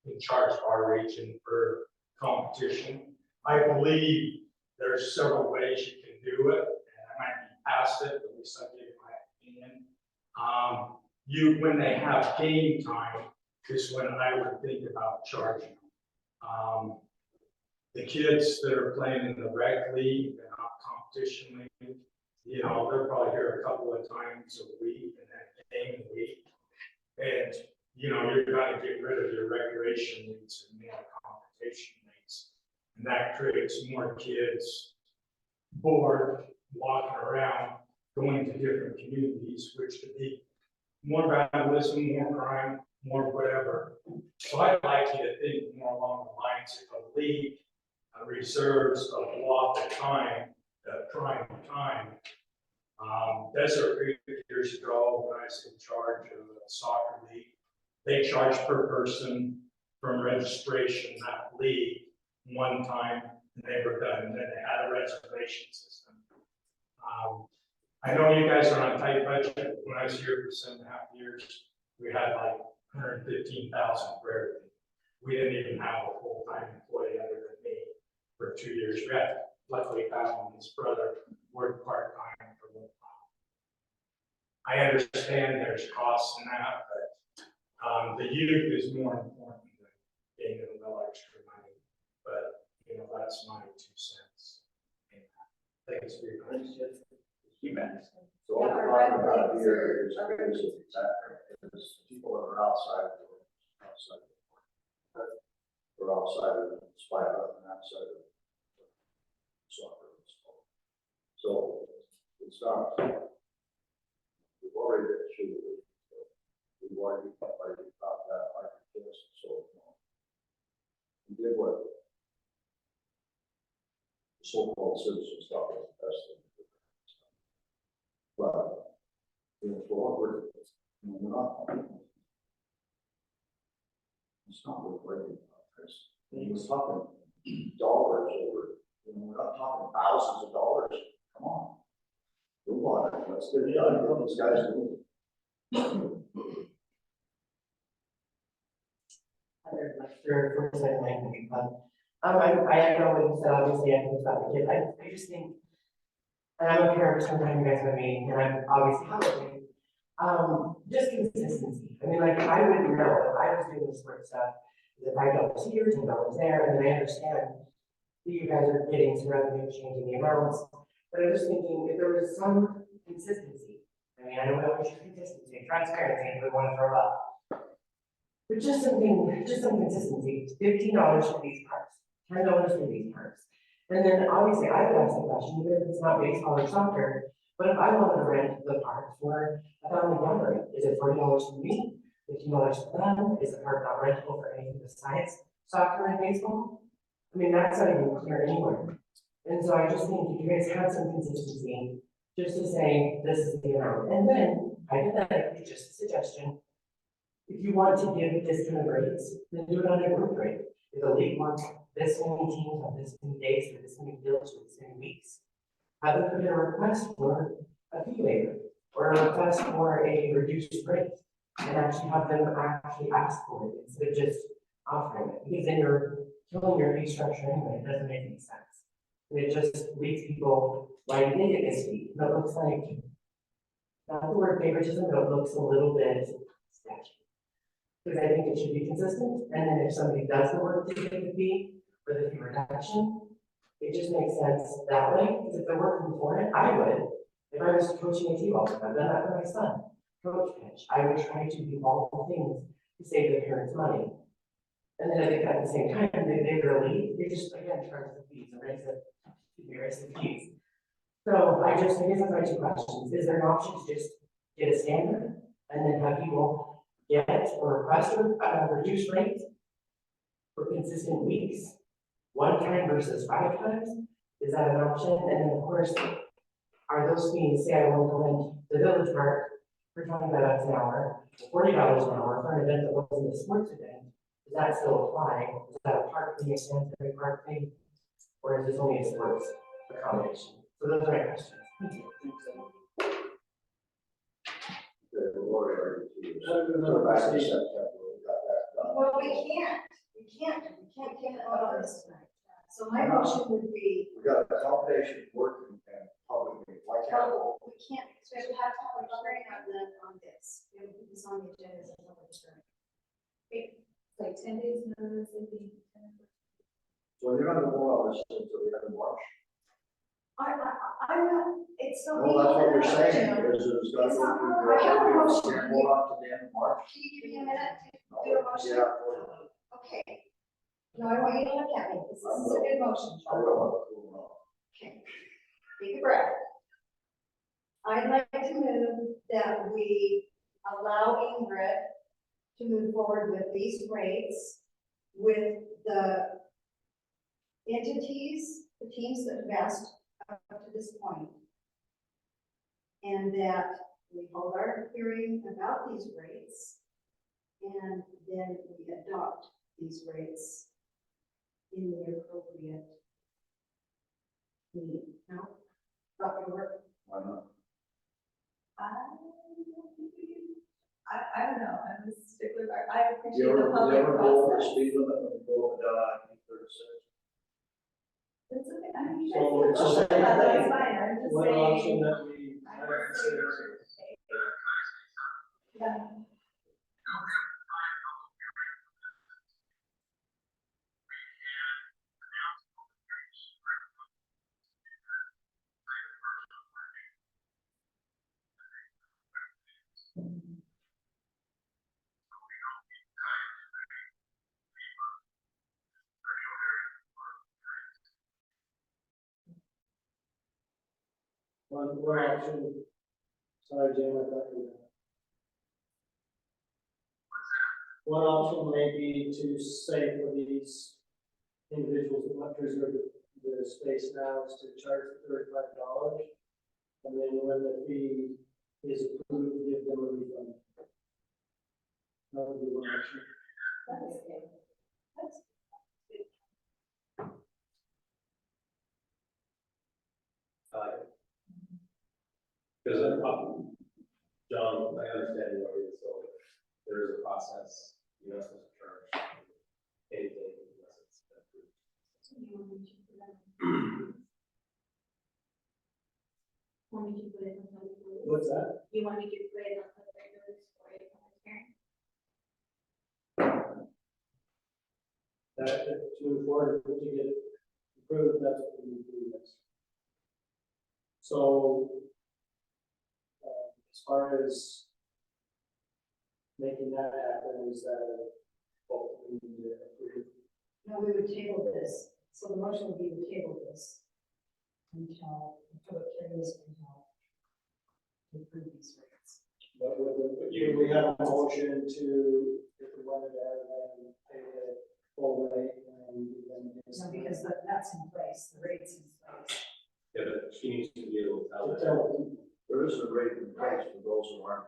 in charge of our region for competition. I believe there's several ways you can do it, and I might be past it, but at least I'll give you my opinion. When they have game time is when I would think about charging. The kids that are playing in the rec league, they're not competition league, you know, they're probably here a couple of times a week and then game week. And, you know, you're going to get rid of your recreation leagues and more competition leagues. And that creates more kids bored, walking around, going to different communities, which could be more vandalism, more crime, more whatever. So I'd like you to think more along the lines of a league reserves a block of time, prime time. Desert years ago, when I was in charge of a soccer league, they charged per person from registration that league one time, and they were done. And then they had a reservation system. I know you guys are on a tight budget. When I was here for 7.5 years, we had like 115,000 for everything. We didn't even have a full-time employee other than me for 2 years. We had luckily found his brother work part-time for a little while. I understand there's costs in that, but, the youth is more important than getting a little extra money. But, you know, that's my 2 cents. Thanks for your question. So what we're talking about here is people that are outside of the, we're outside of the spy button, outside of the soccer. So it's not, we've already been through it. We've already got that, like this, so we did what the so-called citizens thought was the best thing to do. But, you know, for what we're, you know, we're not, it's not worth worrying about this. And we're talking dollars over, you know, we're not talking thousands of dollars. Come on. Move on, let's get it done, let these guys move. I echo what you said, obviously, I think it's about the kids, I just think, and I'm a parent, sometimes you guys know me, and I'm obviously helping. Just consistency, I mean, like, I wouldn't know if I was doing this work stuff, if I don't was here, and no one's there, and then I understand that you guys are getting some revenue, changing the amounts, but I'm just thinking, if there was some consistency, I mean, I know we should consistency, transparency, if we want to throw up. But just some consistency, $15 for these parks, $10 for these parks. And then obviously I would ask the question, even if it's not baseball or soccer, but if I wanted to rent the park for a family gathering, is it $40 for me, $15 for them? Is the park not rentable for anything besides soccer and baseball? I mean, that's not even clear anywhere. And so I just think if you guys have some consistency, just to say, this is the amount. And then, hypothetically, just a suggestion, if you want to give discounted rates, then do it on a group rate. If the league wants this many teams on this many days, or this many fields, or this many weeks, have them put in a request for a fee waiver, or a request for a reduced rate, and actually have them actually ask for it, instead of just offering it, because then you're killing your fee structure anyway, it doesn't make any sense. And it just leaves people, why do they get this fee? And it looks like, not the word favoritism, but it looks a little bit sketchy. Because I think it should be consistent, and then if somebody does the work to get the fee, for the fee reduction, it just makes sense that way, because if they're working for it, I would. If I was coaching a team all the time, then that for my son, coach pitch, I would try to do all the things to save the parents money. And then I think at the same time, they really, they just, again, charge the fees, and raise the fees. So I guess that's my 2 questions. Is there an option to just get a standard, and then have people get or request a reduced rate for consistent weeks, 1 time versus 5 times? Is that an option? And then of course, are those fees, say I want to rent the village park for $25 an hour, $40 an hour for an event that wasn't a sports event, does that still apply? Is that a park fee, a Stansbury park fee, or is this only a sports accommodation? So those are my questions. Thank you. Well, we can't get it out on this tonight. So my motion would be, We got a combination working and public, why can't we can't, so we have to have a hearing on this. We have to put this on the agenda as a public hearing. Like 10 days notice, it'd be. So you're not gonna go on this until the end of March? I'm not, it's not. No, that's what you're saying, is it's gonna It's go not- through. I have a motion. Can't hold on to the end of March? Can you give me a minute to do a motion? Yeah. Okay. No, I want you to look at me, this is a good motion. I will. Okay. Take a breath. I'd like to move that we allow Ingrid to move forward with these rates with the entities, the teams that have asked up to this point. And that we hold our hearing about these rates, and then we adopt these rates in the appropriate meeting. No? Not gonna work? Why not? I don't know, I'm a stickler, I Do appreciate you the ever public go over the process. speed limit when you go up and down I-36? It's okay, I mean, So it's just That's fine, I'm just one option saying. that we might consider. Yeah. One option, sorry, Jim, I thought you. One option may be to say for these individuals who want to reserve the space now is to charge $35. And then when the fee is approved, give them a refund. That would be one option. That's okay. That's Because, John, I understand you already, so there is a process, you're not supposed to charge anything unless it's approved. Want me to put it on public notice? What's that? You want me to put it on public notice for a public hearing? That, to move forward, to get it approved, that's what we need to do next. So, as far as making that happen, is that what we need to approve? No, we would table this, so the motion would be to table this until public hearing is until we approve these rates. But we have a motion to, if we wanted to have them pay the full rate and then. No, because that's in place, the rate's in place. Yeah, but she needs to be able to tell To that. tell people. There is a rate in place for those who aren't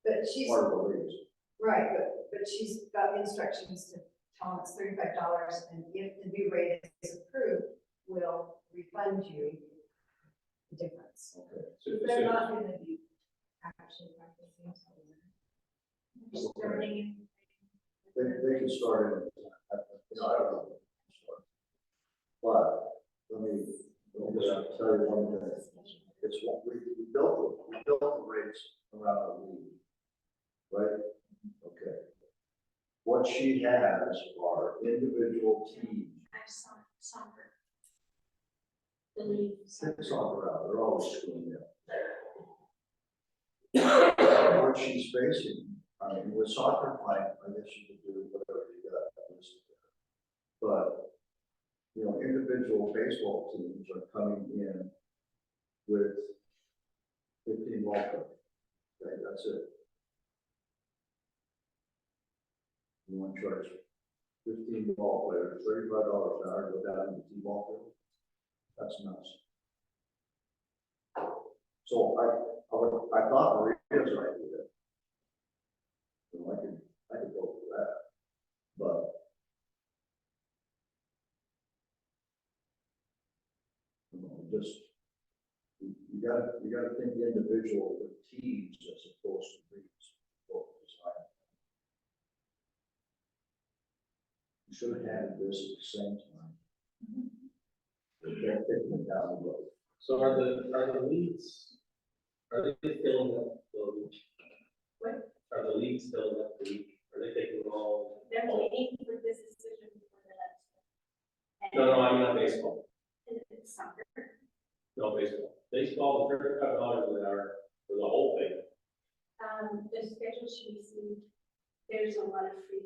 But she's, part of the rates. right, but she's got instructions to tell them it's $35, and if the new rate is approved, we'll refund you the difference. Okay. So- They're not gonna be actually practicing. Starting. They can start in, I don't know. But let me just tell you one thing. It's what we built the rates around the league. Right? Okay. What she has are individual teams. I saw soccer. The league. Six on the route, they're always screwing up. What she's facing, I mean, with soccer playing, I guess you could do whatever you got. But, you know, individual baseball teams are coming in with 15 ball players. Okay, that's it. You want to charge 15 ball players, $35 an hour, go down to the T-ball field? That's nuts. So I thought Maria's idea. You know, I could go for that, but. You know, just, you gotta think individual with teams as opposed to leagues. You should have had this at the same time. They're kicking it down the road. So are the leads, are they filling up the week? What? Are the leads filling up the week? Are they taking all? They're waiting for this decision for the next. No, I mean not baseball. It's soccer. No, baseball. Baseball, the $35 an hour for the whole thing. The schedule she received, there's a lot of free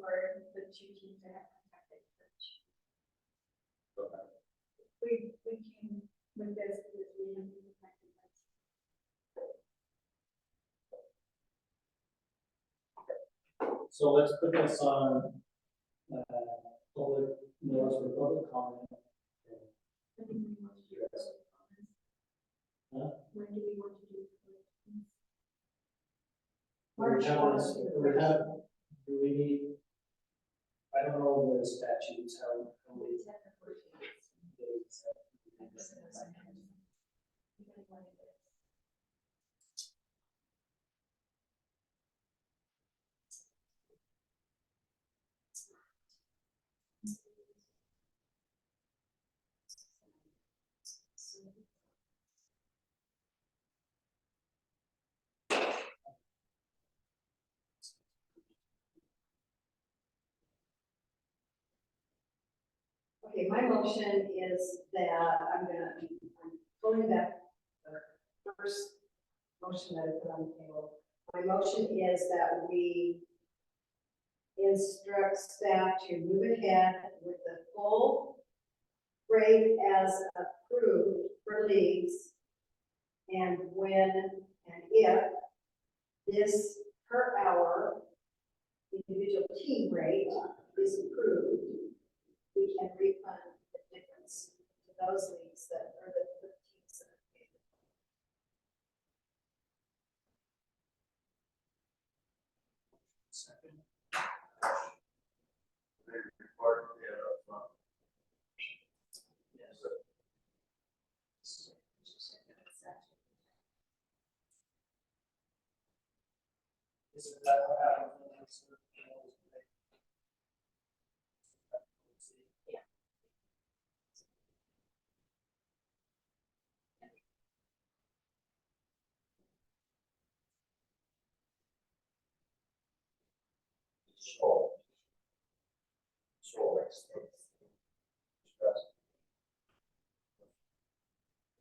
for the two teams that have contacted. Okay. We came with this because we have been affected by this. So let's put this on, public notice for public comment. When do we want to do this? Huh? When do we want to do this? Do we need, I don't know the statutes, how many days. Okay, my motion is that I'm pulling back the first motion that I put on the table. My motion is that we instruct staff to move ahead with the full rate as approved for leagues. And when and if this per hour individual team rate is approved, we can refund the difference to those leagues that are the teams that are paid. Second. They report it up front. Yes. Is that what happened?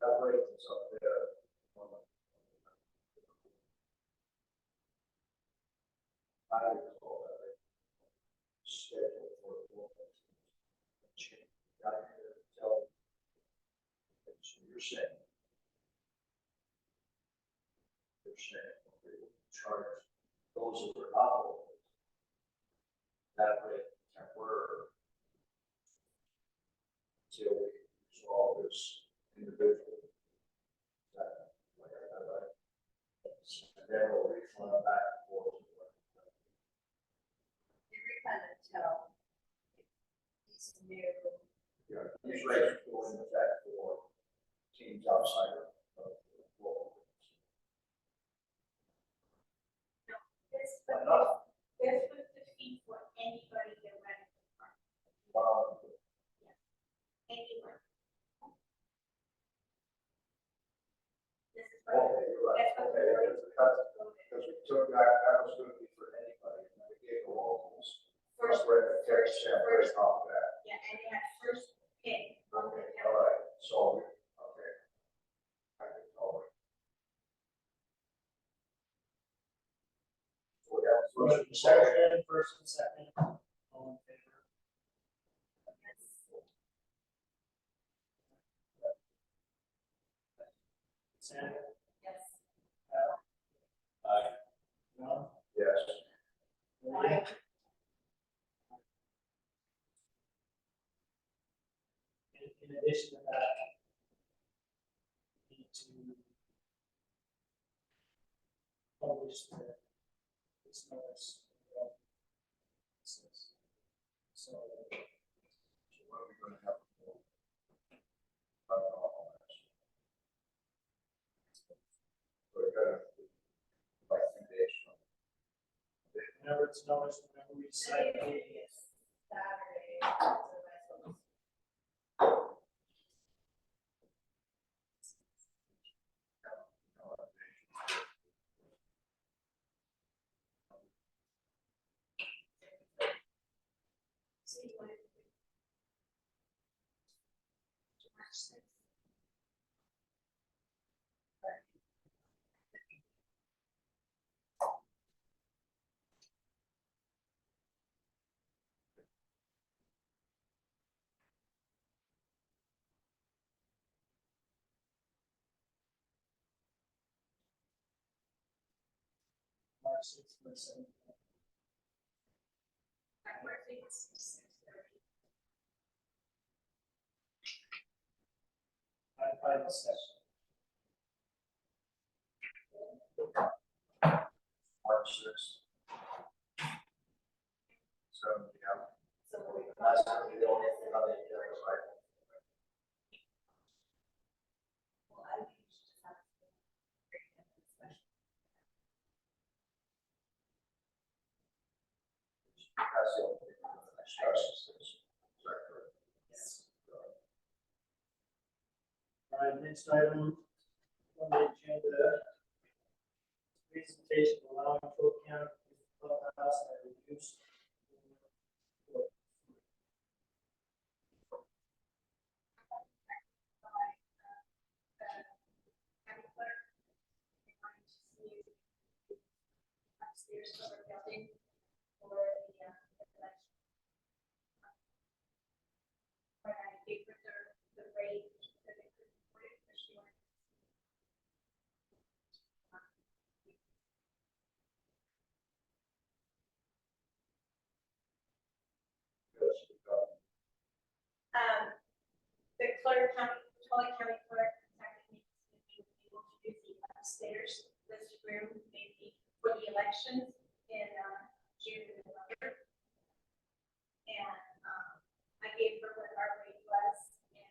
That rate is up there. I recall that rate. Scheduled for change. Got here to tell. You're saying. Charge those who are not local. That rate temporarily. Until we resolve this individual. That, like I said, right? And then we'll refund back and forth. You refund until these new. Yeah, these rates go into effect for teams outside of the local. Why not? This was the fee for anybody that rented the park, anyone. This is what, Okay, you're right. that's what Okay, because we took that was going to be for anybody, and we gave the locals. first, First off that. yeah, and they had first pick on the. All right, so, okay. I can tell it. So we have first and second. First and second, all in favor? Sandra? Yes. Aye. John? Yes. Maria? In addition to that, we need to publish this notice. So, So what are we going to have? We're going to, like, 2 days from. whenever it's noticed, whenever we decide the meeting, Saturday. So you want to. March 6th. March 6th, or 7th. March 6th, 6:30. By the session. March 6th. So, yeah. So we. That's how we don't have to, right? Well, I think you should just have. That's the only thing I'm going to stress is exactly. Yes. All right, next item on the agenda. Presentation of Allowing Tooele County Clubhouse at reduced. solar building for the election. When I gave her the rate that they could afford it, because she wanted. The clerk county, Tooele County clerk contacted me to be able to do the upstairs list room maybe for the elections in June and November. And I gave her what our rate was and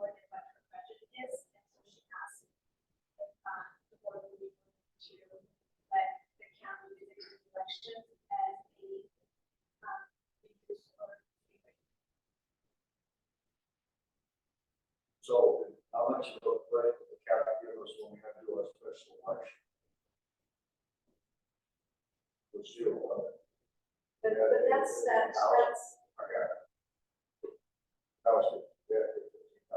what her budget is, and so she asked if the board would be willing to let the county do the elections as a reduced or So how much of a break the county give us when we have to do a special election? Which you know, But that's, okay. That was it. Yeah, 15,000.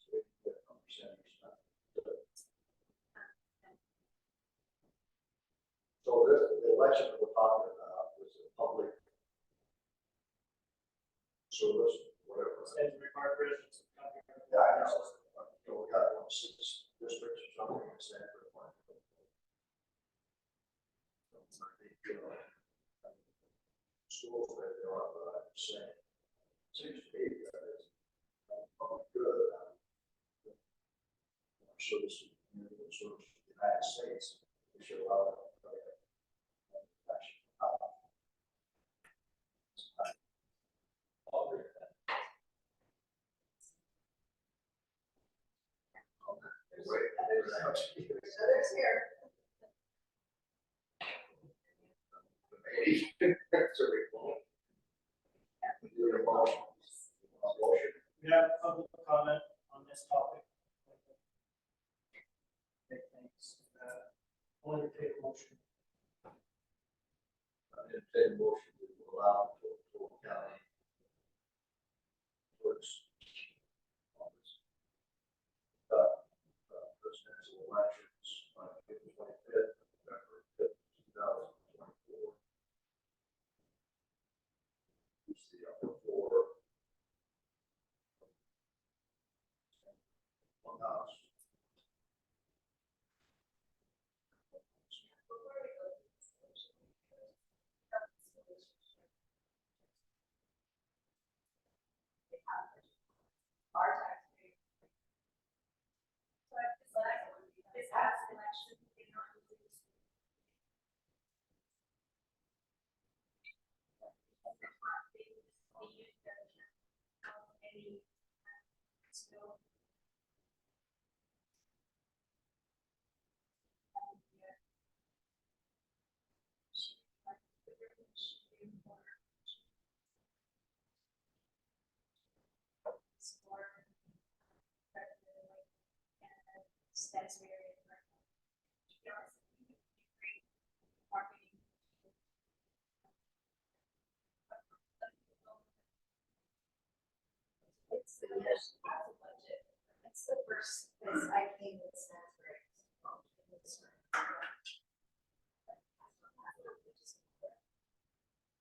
So we get 1%. So this, the election that we're talking about is a public service, whatever. Stansbury Park residents. Yeah, I know. You know, we got 6 districts or something in Stansbury Park. Schools that they are, but I'm saying, seems to me that it's probably good. Service, community service for the United States, we should allow that. I'll agree with that. Wait, others here. That's a recall. Do a motion. We have public comment on this topic. Okay, thanks. I want to take a motion. Entertain motion to allow Tooele County clerks presidential elections on April 25th, November 5th, 2024. You see up before. One house. Our taxpayers. So this past election, did not reduce. They used any still. Stansbury. To be honest, great marketing. It's the budget. It's the first place I came with Stansbury.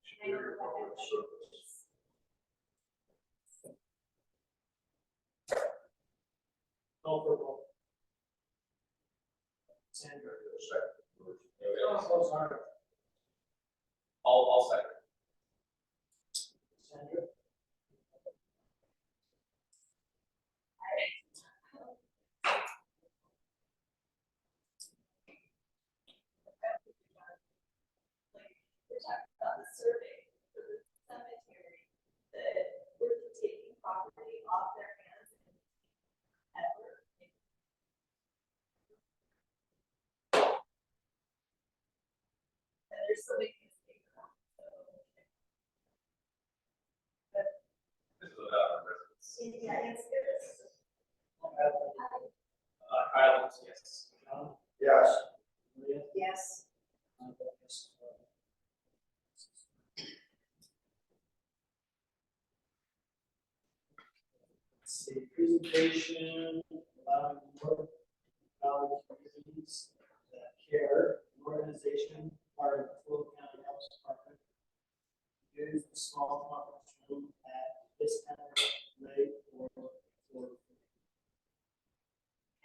Superior public service. Call for vote. Sandra. Second. Oh, sorry. I'll second. Sandra. We're talking about the survey for the cemetery, that we're taking property off their hands and ever. And there's so many things to think about, so. This is about residents. Yeah, it's good. Islands, yes. John. Yes. Maria. Yes. Yes. Let's see, presentation, allowing work, allowing communities, Care, an organization part of the Tooele County Health Department. Use the small conference room at discounted rate for. And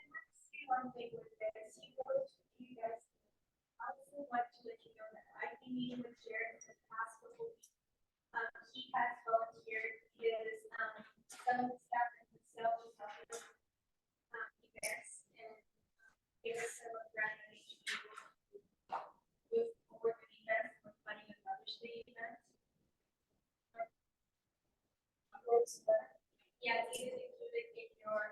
let's see one thing with this, he wrote to you guys. I also want to let you know that I've been meeting with Jared in the past couple weeks. He has volunteered his, some staff and himself to help us, events and give us some grant money to move forward with events, with funding of Mother's Day events. Yeah, it is included in your,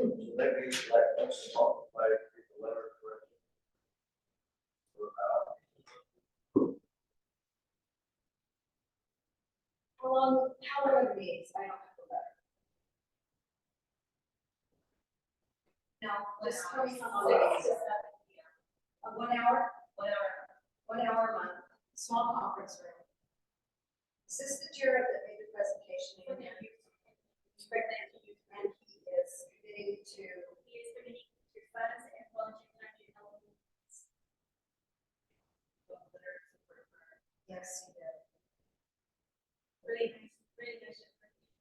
Let me, let's talk about the letter correction. How long are the meetings? I don't have the letter. No, just tell me how long. 6 to 7 p.m. 1 hour? 1 hour. 1 hour a month, small conference room. Is this the Jared that made the presentation? And he is committing to funds and volunteer time to help. Yes, he did. really nice,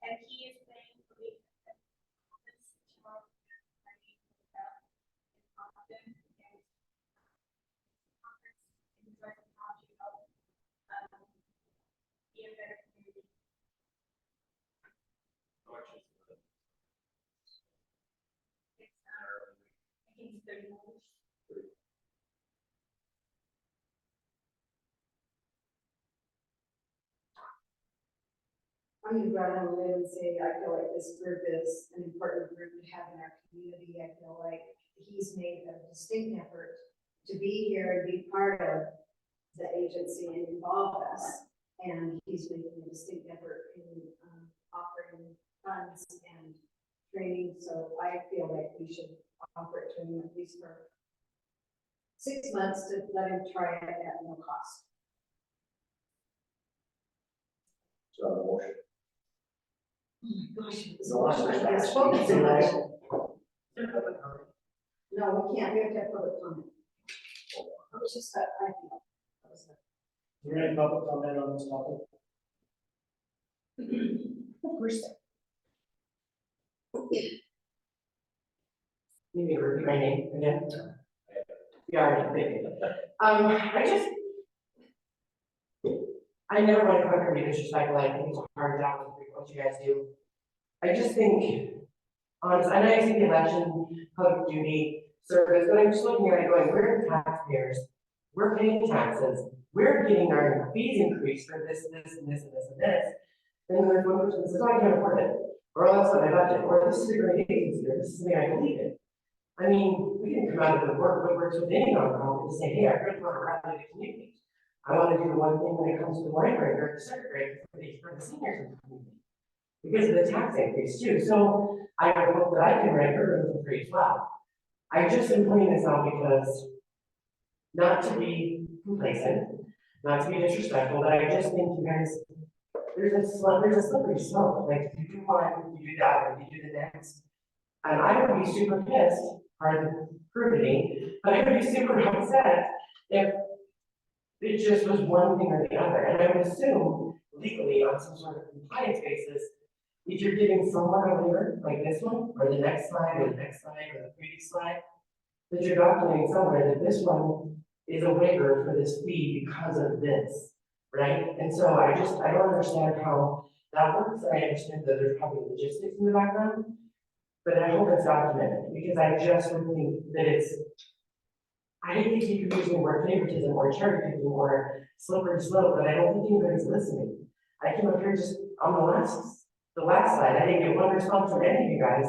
and he is playing for me. Tomorrow, I mean, be a better community. I think it's 30 minutes. I'm gonna go out on a limb and say, I feel like this group is an important group to have in our community. I feel like he's made a distinct effort to be here and be part of the agency and involve us. And he's making a distinct effort in offering funds and training. So I feel like we should offer it to him at least for 6 months to let him try it at no cost. So, motion. Oh my gosh, it's No, I'm like sorry. it's focusing on it. No, we can't, we have to have public comment. I was just, I think. Is there any public comment on this topic? Of course. You need to repeat my name again? Yeah, I never want to come from you disrespectful. I think it's a hard job to do what you guys do. I just think, honestly, I know you see the election, public duty, service, but I'm just looking at it going, we're taxpayers, we're paying taxes, we're getting our fees increased for this, this, and this, and this, and this. And then there's one person that says, I can't afford it, or oh, that's not my budget, or this is a great agency, or this is something I believe in. I mean, we can come out of the work, what works with any nonprofit to say, hey, I really want to rally the community. I want to do the one thing when it comes to the library or the second grade for the seniors in the community. Because of the tax increase too. So I hope that I can write her room for free as well. I just am pointing this out because not to be complacent, not to be disrespectful, but I just think you guys, there's a slippery slope. Like you do one, you do that, and you do the next. And I would be super pissed, pardon pruning, but I would be super upset if it just was one thing or the other. And I would assume legally on some sort of compliance basis, if you're giving someone a waiver like this one, or the next slide, or the next slide, or the previous slide, that you're documenting somewhere that this one is a waiver for this fee because of this, right? And so I don't understand how that works. I understand that there's probably logistics in the background, but I hope it's documented, because I just would think that I hate to keep using the word favoritism or cherry picking or slippery slope, but I don't think anybody's listening. I came up here just on the last slide, I didn't get one response from any of you guys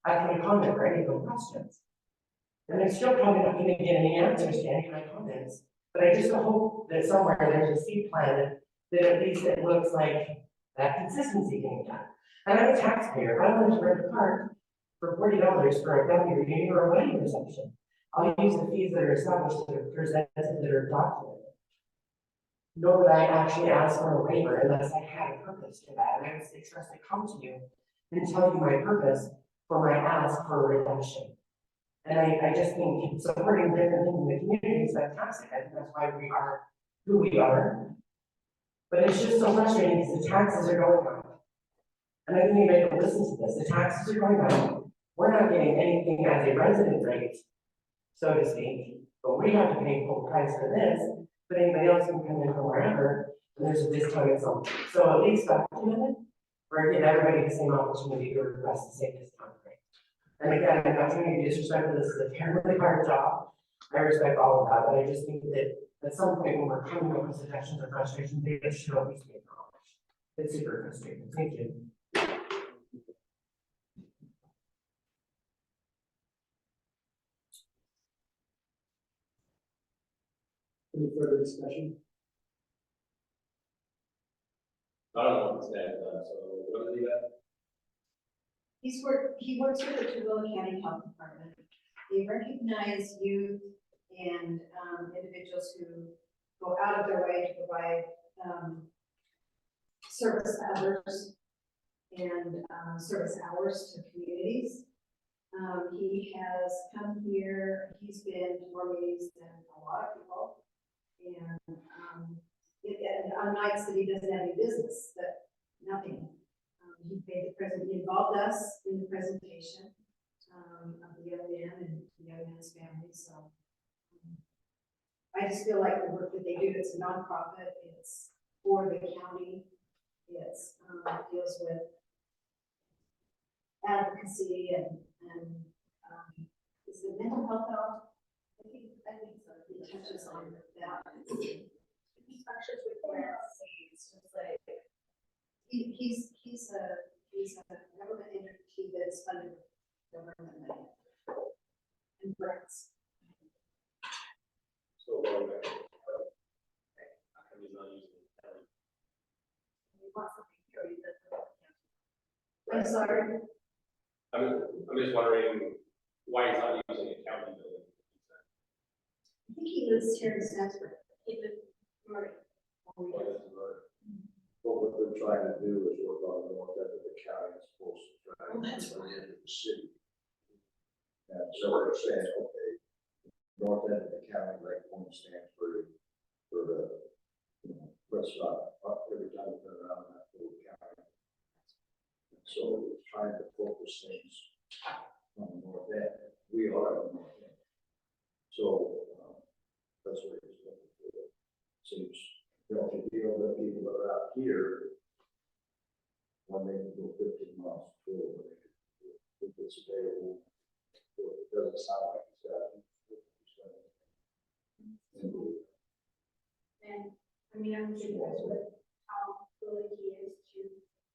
asking a comment or any of my questions. And I'm still probably not gonna get any answers to any of my comments, but I just hope that somewhere there's a seed planted that at least it looks like that consistency can be done. And I'm a taxpayer, if I wanted to rent a park, for $40 for a family reunion or a wedding reception. I'll use the fees that are established, that are presented, that are documented. Nor would I actually ask for a waiver unless I had a purpose to that, and I would expressly come to you and tell you my purpose for my ask for a reduction. And I just think supporting different things in the community is fantastic. I think that's why we are who we are. But it's just so frustrating because the taxes are going up. And I think anybody can listen to this, the taxes are going up. We're not getting anything as a resident rate, so to speak, but we have to pay full price for this, but anybody else can come in from wherever, and there's a discounted something. So at least document it, or give everybody the same opportunity to request the same discount rate. And again, I'm not trying to be disrespectful, this is a terribly hard job. I respect all of that, but I just think that at some point when we're coming up with suggestions or frustrations, they should always be acknowledged. It's super frustrating. Thank you. Any further discussion? I don't know what's that, so what does he got? He works with the Tooele County Health Department. They recognize youth and individuals who go out of their way to provide service to others and service hours to communities. He has come here, he's been to more meetings than a lot of people. And on nights that he doesn't have any business, that nothing. He involved us in the presentation of the young man and the young man's family. So I just feel like the work that they do, it's a nonprofit, it's for the county, it's deals with advocacy and is it mental health at all? I think so. It touches on that. Structures with grants. It's just like he's a government entity that's funded government money and grants. So, how come he's not using the county? We want something here that. I'm sorry. I'm just wondering why he's not using a county building. I think he lives here in Stansbury. He lives Murray. Why doesn't he work? But what they're trying to do is work on the north end of the county as opposed to trying Oh, that's to bring it into the city. And so they're saying, okay, north end of the county, like one Stansbury, for the, restaurant, every time we turn around, that whole county. And so it's trying to focus things on the north end. We are on the north end. So, that's what he's looking for. Seems, if you deal with people that are out here, when they can go 15 miles to if it's available, it doesn't sound like it's got 50%. And, I mean, I'm impressed with how willing he is to,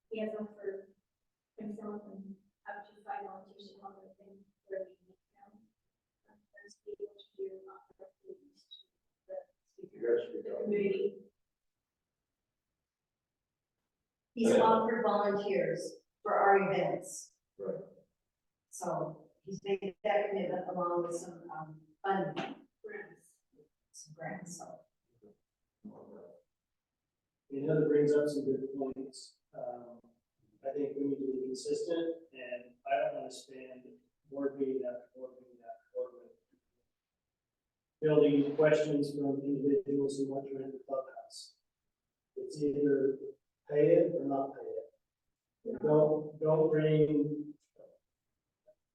he has offered himself and up to 5 volunteers to help with him where we need them. There's people to do offer things to the speakers, the community. He's offered volunteers for our events. Right. So he's made that commitment along with some funding. Some grants, so. That brings up some good points. I think we need to be consistent, and I don't want to spend board meeting after board meeting after board meeting fielding questions from individuals who want to rent the clubhouse. It's either pay it or not pay it. Don't bring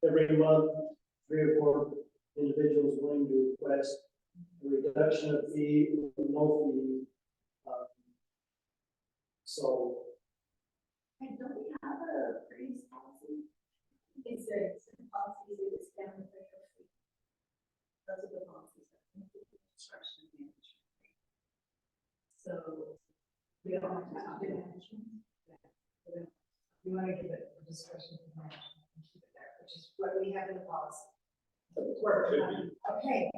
every month 3 or 4 individuals wanting to request a reduction of fee or no fee. So. And don't we have a freeze policy? Is there some policies that is down the threshold? Those are the policies that construction management. So we don't have to talk to management. You want to give it a discretion to management and keep it there, which is what we have in the policy. Okay.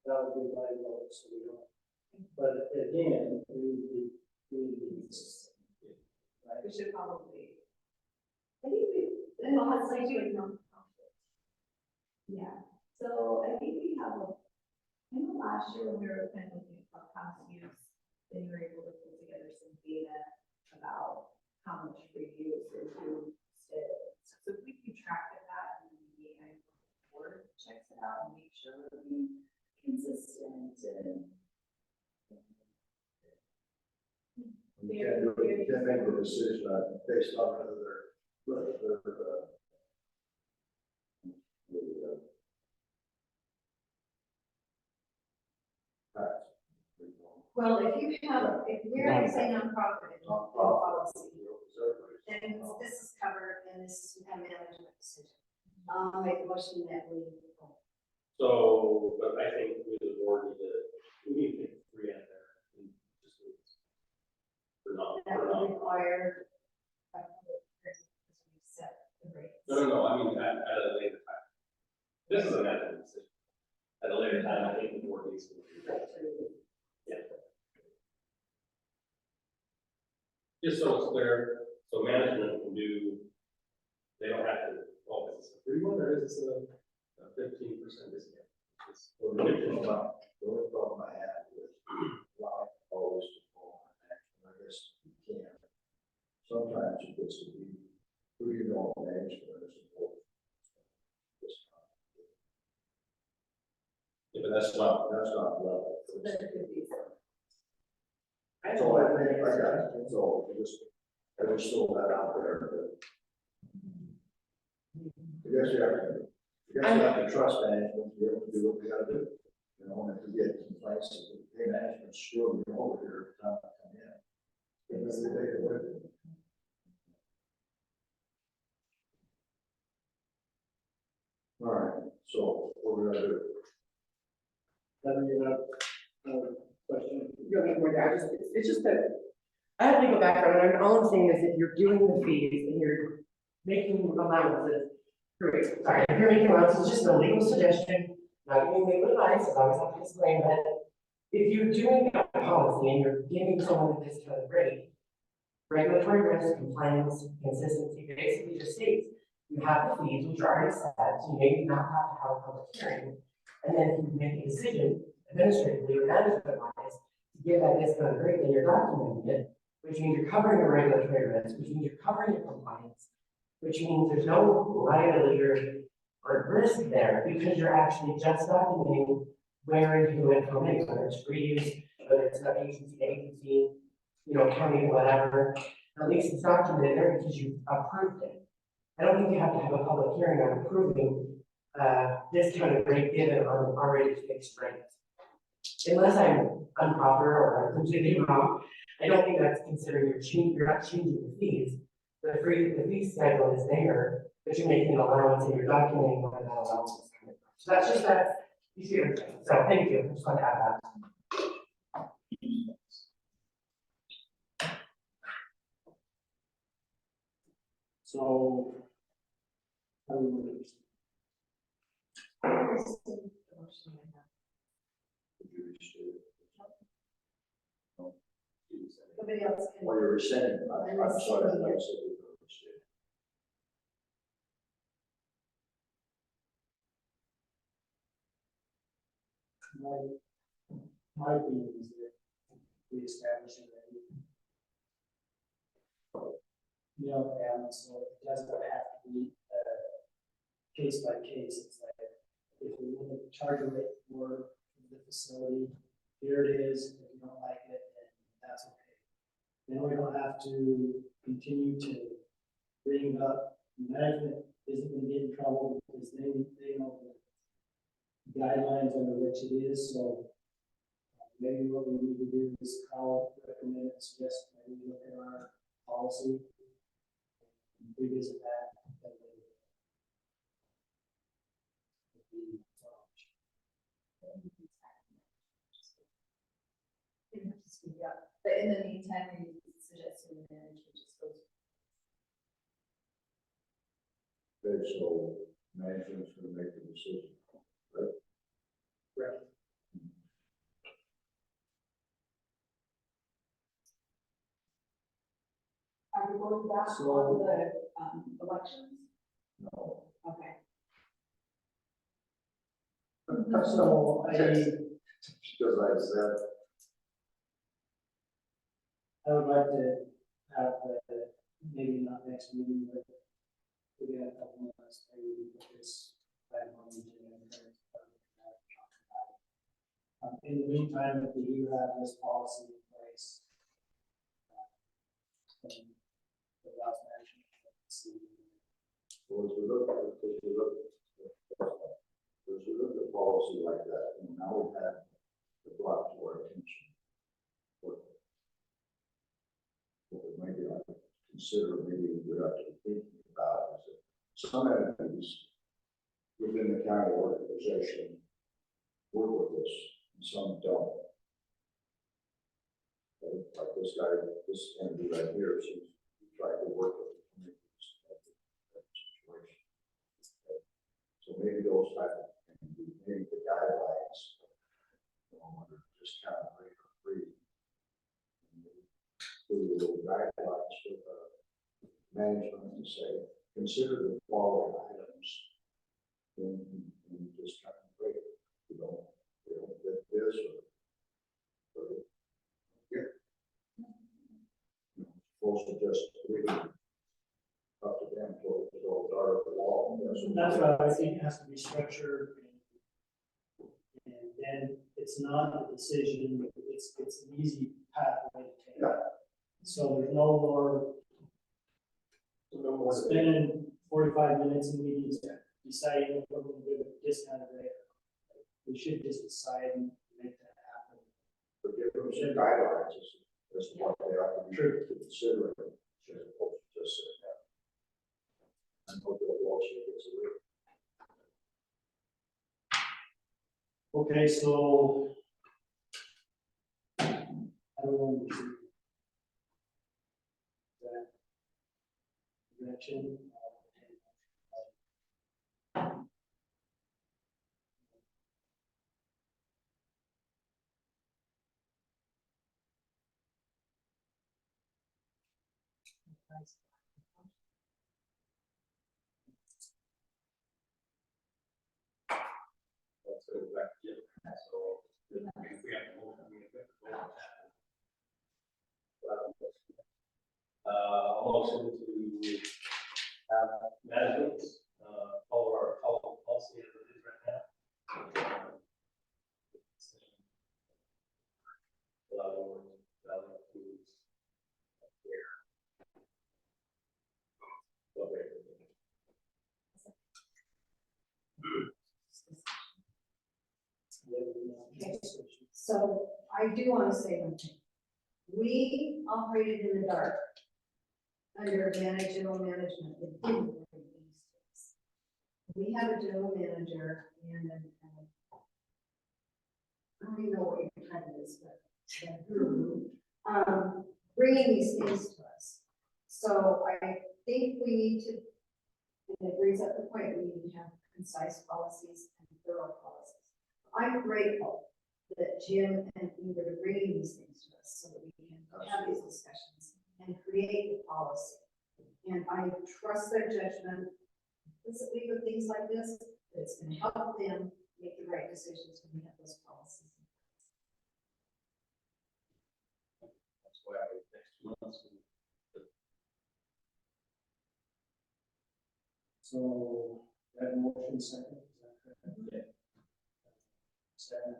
That would be my vote, so we don't. But again, we need to be consistent. Right? We should probably do non-profit. Yeah, so I think we have I know last year when we were kind of looking at Clubhouse use, then you were able to put together some data about how much free use and who stayed. So if we keep track of that and maybe I board checks it out and make sure we're being consistent and. We can't make a decision based on whether they're Well, if we're saying nonprofit, it's not policy, then this is covered and this is a management decision. I'll make a motion that we. So, but I think we the board we need to pick 3 out there and just move it. That would require. Set the rates. No, I mean, at a later time. This is a management decision. At a later time, I think the board needs to. Yeah. Just so it's clear, so management can do, they don't have to, well, is this a free one or is this a 15% discount? The only problem I have with allowing always to fall on action, I guess you can. Sometimes it gets to be, who you know, management is important. Yeah, but that's not level. There could be some. So I think, I got it, so I just throw that out there, but. I guess you have to trust management to be able to do what we gotta do. You know, and if we get complaints that the management screwing me over here every time I come in. And then we take it with them. All right, so what we're gonna do? Question? It's just that I have legal background, and all I'm saying is if you're doing the fees and you're making allowances, great, sorry, if you're making allowances, just a legal suggestion, not giving legal advice, I always have to explain that. If you're doing a policy and you're giving someone a discounted rate, regulatory risk, compliance, consistency, basically just states, you have the fees which are already set, so you may not have to have a public hearing. And then if you make a decision administratively or management-wise to give that discounted rate, then you're documenting it, which means you're covering your regulatory risk, which means you're covering your compliance, which means there's no liability or risk there because you're actually just documenting where and who and how many, whether it's free use, whether it's an agency to agency, county, whatever. At least it's documented there because you approved it. I don't think you have to have a public hearing on approving discounted rate given on an already fixed rate. Unless I'm improper or completely wrong, I don't think that's considering you're not changing the fees. The fee schedule is there, but you're making an allowance and you're documenting where that allowance is coming from. So that's just that, you see what I'm saying? So thank you, I just want to add that. So. Somebody else can. Or you're rescinding, I'm sorry, I said we were rescinding. My opinion is that we establish a balance, so it doesn't have to be case by case. It's like if we want to charge a rate for the facility, here it is. If you don't like it, then that's okay. Then we don't have to continue to bring up. Management isn't going to get in trouble because they know the guidelines under which it is. So maybe what we need to do is call, recommend, and suggest maybe look at our policy, and revisit that. But in the meantime, we suggesting the management just goes. Okay, so management's gonna make the decision, right? Right. Are we going back So- on the elections? No. Okay. So Because I said, I would like to have, maybe not next meeting, but we got a couple of months, maybe we put this back on the agenda. In the meantime, if we do have this policy in place, without action, well, as we look at the policy like that, and now we've had the brought to our attention. What we maybe ought to consider, maybe we ought to be thinking about is that some entities within the county organization work with us, and some don't. Okay, like this guy, this entity right here, so we tried to work with the situation. Okay. So maybe those type of things, maybe the guidelines, under just kind of free. Do little guidelines for management to say, consider the following items in this kind of break. We don't get this or yeah. Supposed to just leave it up to them to start the law. that's why I think it has to be structured. And then it's not a decision, it's an easy pathway to take. Yeah. So there's no more spending 45 minutes in meetings deciding what we're going to do with this kind of rate. We should just decide and make that happen. But give them some guidelines as to what they ought to be considering, as opposed to just saying that. And hope that also gets away. Okay, so I don't want to that direction. Let's go back to Jim. So, if we have to vote, we have to vote on that. A motion to have management, follow our policy as it is right now. Allowing Tooele here. Okay. So I do want to say one thing. We operated in the dark under general management that didn't work in these days. We have a general manager and I don't even know what your title is, but bringing these things to us. So I think we need to, and it brings up the point, we need to have concise policies and thorough policies. I'm grateful that Jim and Ingrid are bringing these things to us so that we can have these discussions and create the policy. And I trust their judgment, specifically with things like this, that it's going to help them make the right decisions when we have those policies. That's why next 2 months. So that motion second. Is that correct? Yeah. Second.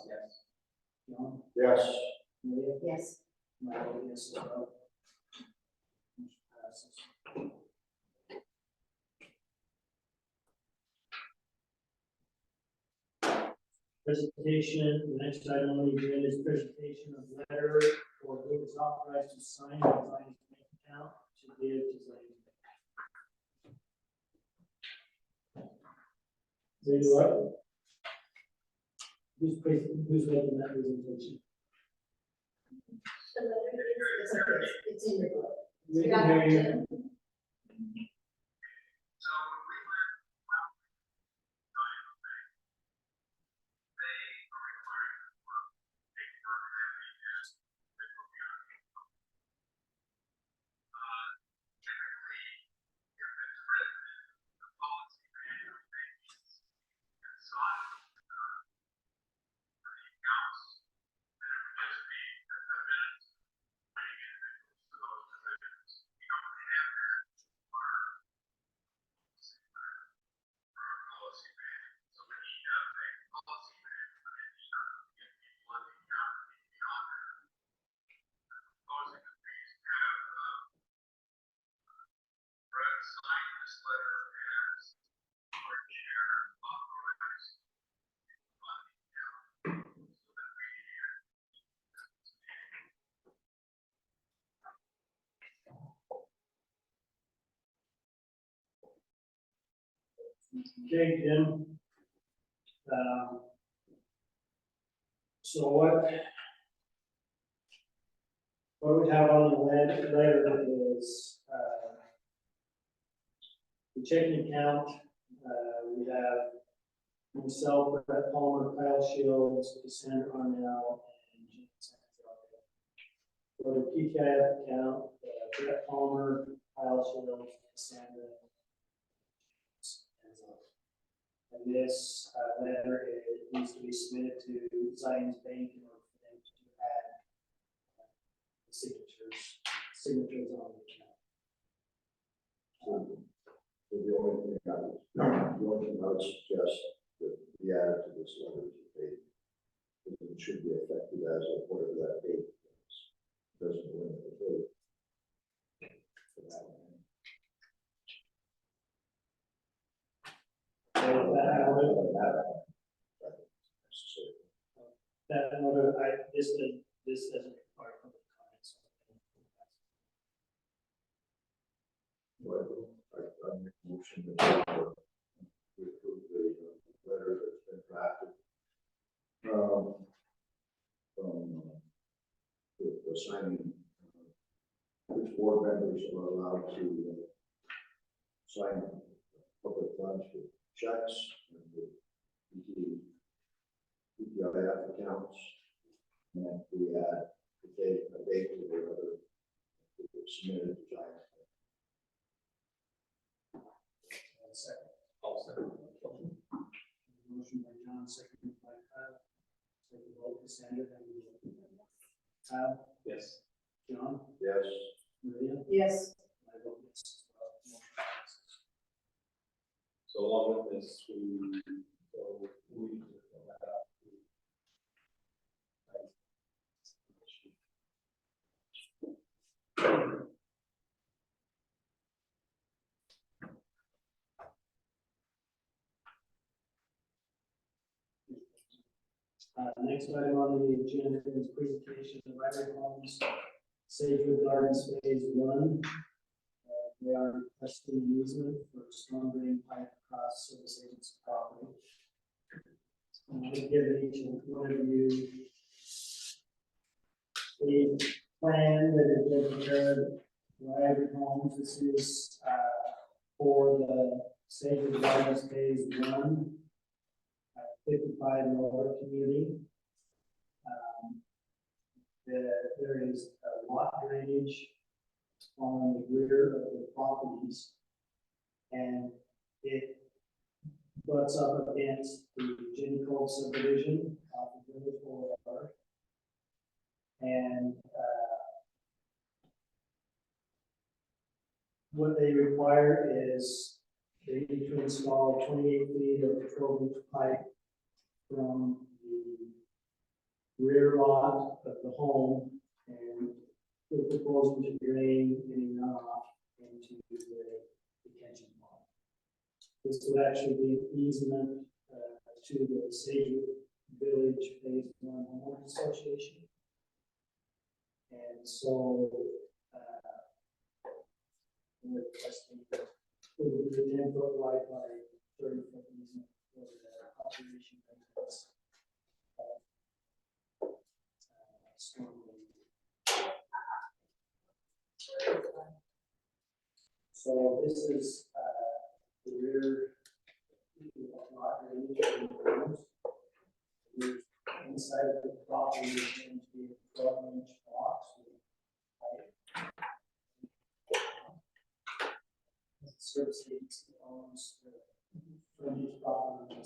Yes. John? Yes. Maria? Yes. My vote yes as well. Motion passes. Presentation, the next item on the agenda is presentation of letter for who is authorized to sign the Zion's bank account to give to Zion's bank. Say what? Who's making that presentation? It's in your book. We can hear you. Okay, Jim. So what we have on the letter is, the checking account, we have myself, Brett Palmer, Kyle Shields, Cassandra Arnell, and Jim Sanford. For the PKF account, Brett Palmer, Kyle Shields, Cassandra. And this letter, it needs to be submitted to Zion's Bank in order for them to add the signatures on the account. So the only thing I would suggest that be added to this letter to date, is it should be effective as of whatever that date is. Doesn't limit the date. For that one. That order, this doesn't require public comments. Well, I make a motion that we approve the letter that's been drafted. From the signing, which board members are allowed to sign public funds with checks and with PPIF accounts. And we add a date to the other submitted to Giant. Second. I'll second. Motion by John, seconded by Kyle. So the vote, Cassandra, then we vote. Kyle? Yes. John? Yes. Maria? Yes. I vote yes as well. Motion passes. So along with this, we fill that out. Next item on the agenda is presentation of Ryder Homes, Sagewood Gardens Phase 1. They are requesting an easement for storm drain pipe across service agent's property. I'm going to give each one of you a plan that has been prepared by Ryder Homes. This is for the Sagewood Gardens Phase 1. 55 Lower Community. There is a lot drainage on the rear of the properties, and it butts up against the Jenny Cole subdivision off the Village Boulevard. And what they require is they need to install 28 feet of 12-inch pipe from the rear lot of the home, and we're proposing to drain any runoff into the detention pond. This would actually be an easement to the Sagewood Village Phase 1 Homeowners Association. And so we're requesting that it would be a 10-foot wide by 30-foot easement for the operation of this storm drain. So this is the rear lot drainage. Inside of the property is going to be a 12-inch box with pipe. Service agency owns the frontage property.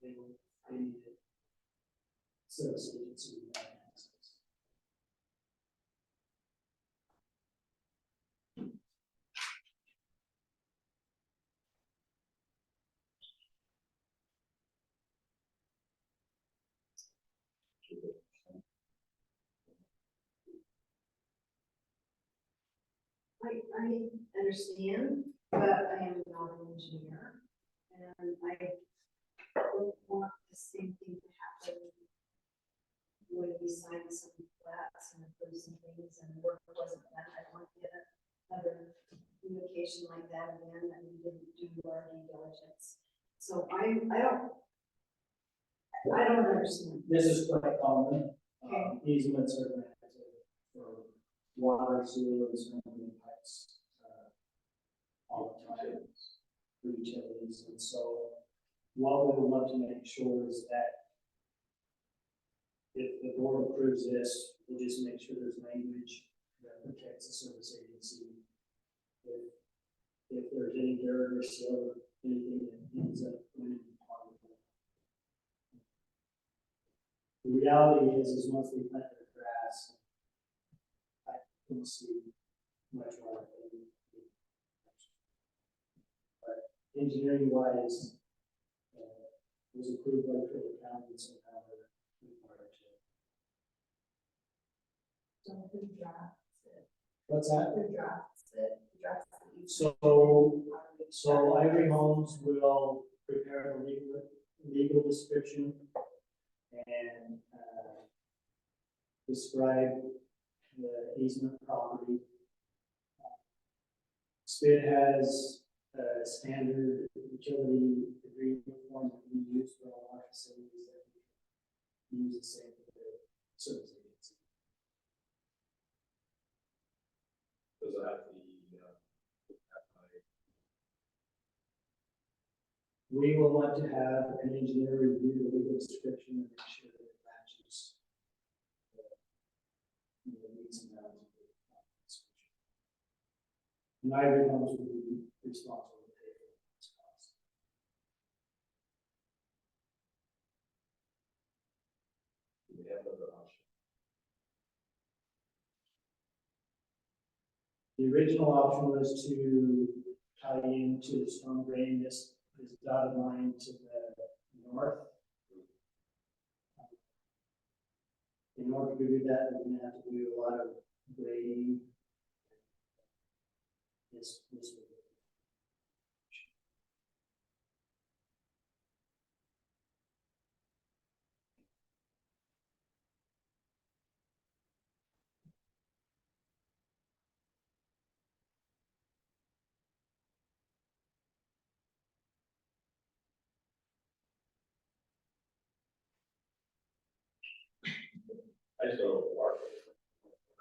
They need it. Service agency would have access. I understand, but I am not an engineer, and I don't want the same thing to happen when we sign some flats and approve some things and work wasn't done. I don't want to get another communication like that again, that we didn't do So I don't understand. This is quite common. Okay. Easements are granted for water, sewer, and certain pipes. All the time, for utilities, and so what we would want to make sure is that if the board approves this, we'll just make sure there's language that protects the service agency. If there's any dirt or silt, anything that ends up going in part of it. The reality is once we plant the grass, I don't see much water. But engineering wise, was approved by Tooele County, so now we're required to. So who drafts it? What's that? Who drafts it? Who drafts it? So Ivory Homes will prepare a legal description and, describe the easement property. SPID has a standard utility agreement form that we use for all our facilities that we use the same for the service agency. Does it have to be, We will want to have an engineer review the legal description and make sure that it matches the needs and bounds of the description. And Ivory Homes will be responsible to pay for this cost. We have another option. The original option was to tie into the storm drain. This is dotted line to the north. In order to do that, we're gonna have to do a lot of grading. This would be. I just don't know what the water table.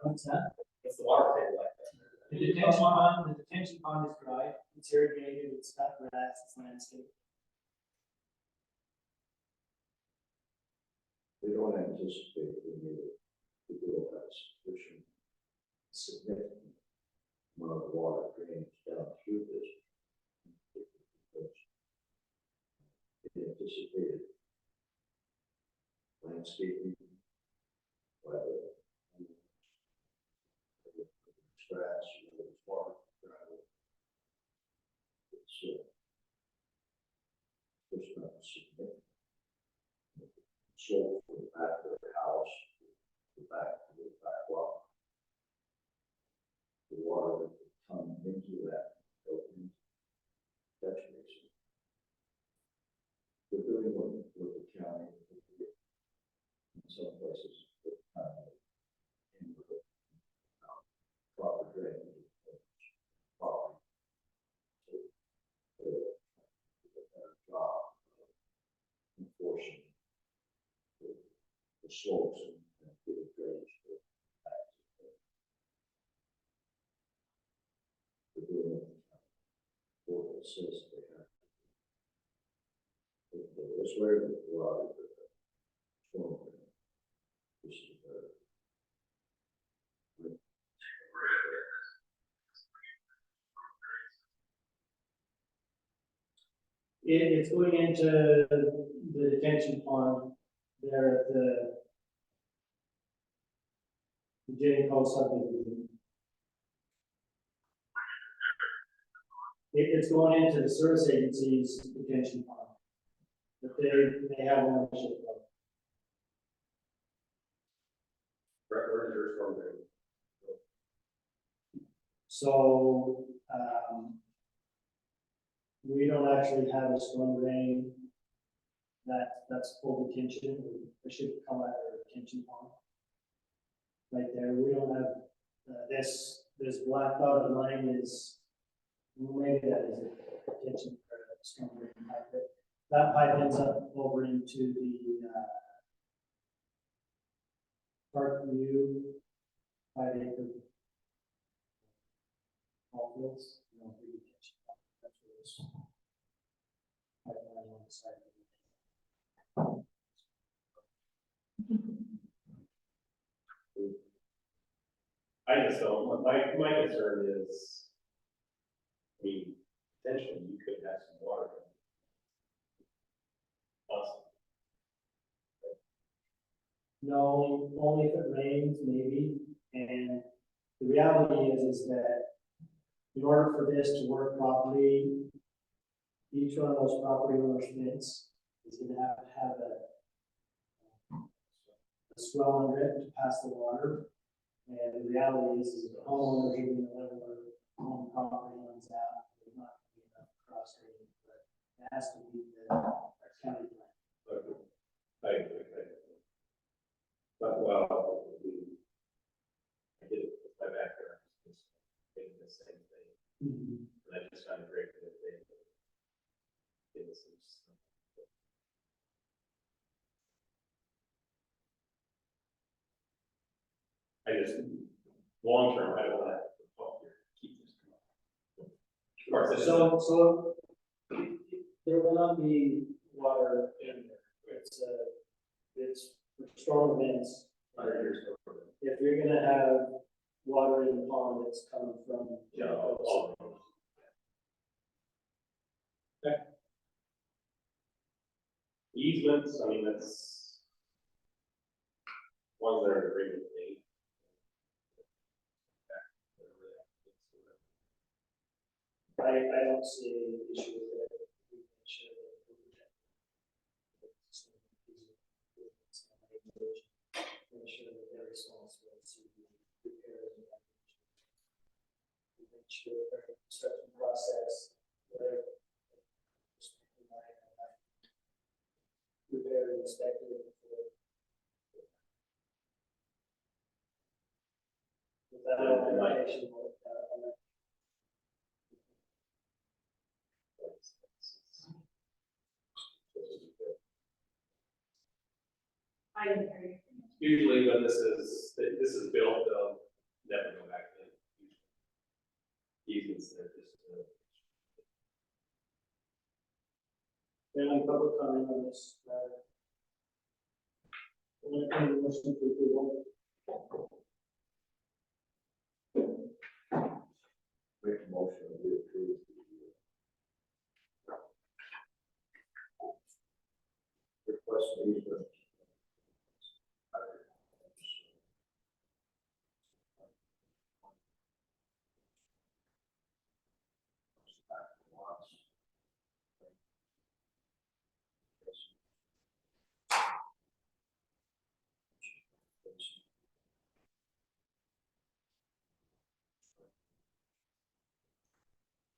What's that? What's the water table like that? The detention pond is dry, it's irrigated, it's got grass, it's landscape. We don't anticipate we need to do that sufficient significant amount of water drainage down through this. It anticipated landscaping, whether grass, water, gravel. It's not significant. So from the back of the house, the back to the back wall, the water would come into that open catch basin. We're doing what the county, in some places, in the proper drainage, proper. Job enforcing the slopes and the drainage. We're doing what it says they have. This way, the water, storm. This is It's going into the detention pond there at the Jenny Cole subdivision. It's going into the service agency's detention pond that they have ownership of. Where's your storm drain? So, we don't actually have a storm drain that's full detention. It should come out of our detention pond. Right there, we don't have, this black dotted line is, well, maybe that is a detention or a storm drain pipe, but that pipe ends up over into the, Park View, 5 acre. All fields, you know, we catch that. That's where this pipeline on the side. I just don't, my concern is, I mean, potentially you could have some water. Awesome. No, only if it rains, maybe, and the reality is that in order for this to work properly, each one of those property owners' fence is gonna have a swell under it to pass the water. And the reality is the homeowners are gonna let their home property lines out, there's not gonna be enough cross drainage, but it has to be the county plan. But well, I did it with my backyard, just thinking the same thing. And I just found it great that they did this. I just, long term, I don't want to keep this going. Sure, So there will not be water in there. It's for storm events. If you're gonna have water in the pond, it's coming from. Easements, I mean, that's ones that are in agreement with me. I don't see any issue with it. We can make sure that we protect. Make sure that they're responsible to repair and damage. Make sure that the construction process, whatever. Repair and inspect it before. Without application, I agree. Usually when this is built, they'll never go back in. Easements, they're just. Any public comment on this? Any motion to approve? Make a motion to approve. Request easement.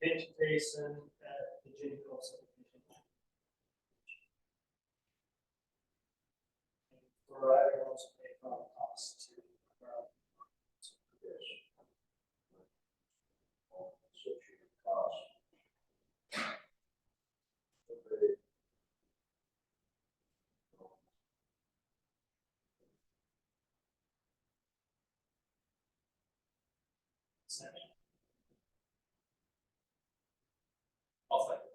Pitch basin at the Jim Cole subdivision. For everyone's pay for all costs to. Associated costs. I'll second.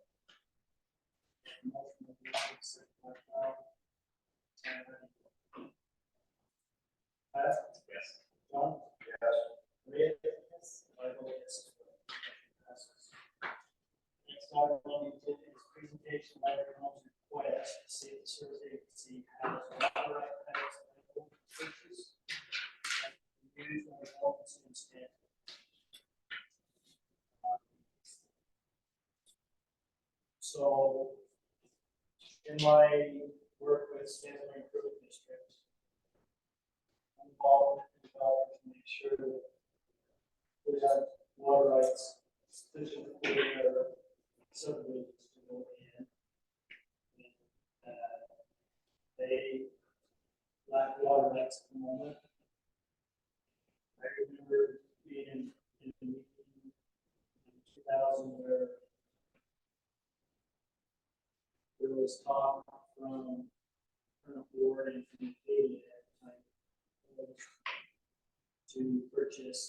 Yes. John? Yes. Maria? Yes. I vote yes. Next item on the agenda is presentation by everyone's request to see if the service agency has water right tanks available for purchase. Use and results in Stansbury. So, in my work with Stansbury Improvement District, I'm involved with developers to make sure that we have water rights sufficient for their subdivisions to go in. They lack water rights at the moment. I remember being in a meeting in 2000 where there was talk from the board and from the committee at the time to purchase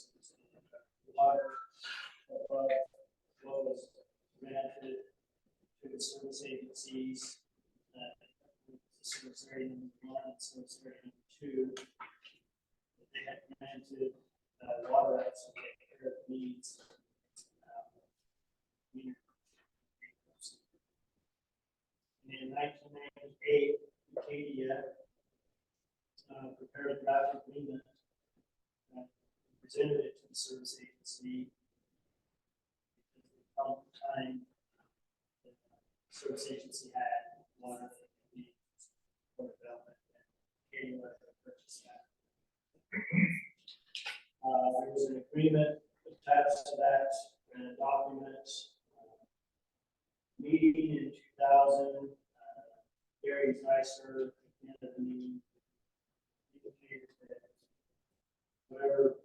water above what was granted to the service agencies, service area number 1 and service area number 2. They had granted water rights to take care of the needs. In 1998, Acadia prepared a draft agreement, presented it to the service agency. At the time, the service agency had water needs for development, and Acadia wanted to purchase that. There was an agreement attached to that document. Meeting in 2000, Gary Zeiser, at the end of the meeting, indicated that whatever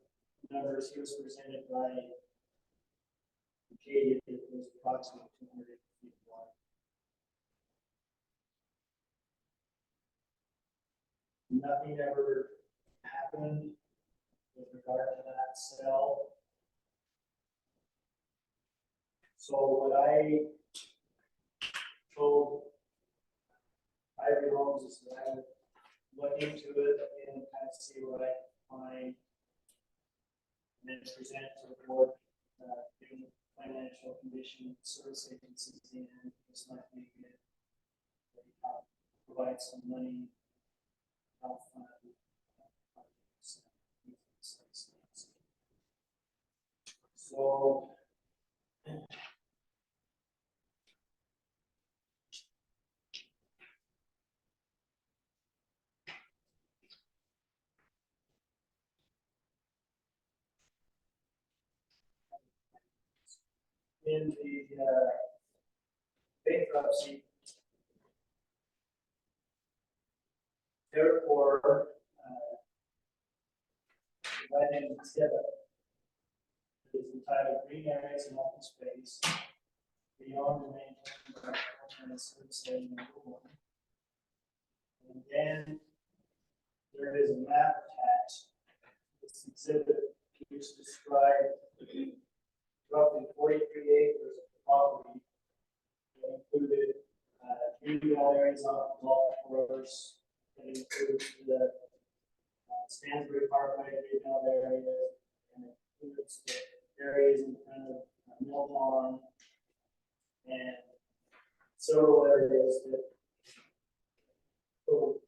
numbers he was presented by Acadia, it was approximately 200 feet wide. Nothing ever happened with regard to that sale. So what I told Ivy Homes is that I would look into it and kind of see what I can find, and then present to the board, given the financial condition of the service agencies, and this might be good. Provide some money. So in the bankruptcy, therefore, divided into 7. It is entitled Green Areas and Open Space Beyond the Main and Service Area number 1. And then there is a map attached. This exhibit keeps described roughly 43 acres of property that included community areas on golf course, that includes the Stansbury Parkway regional areas, and it includes the areas in front of Mill Pond and several areas that total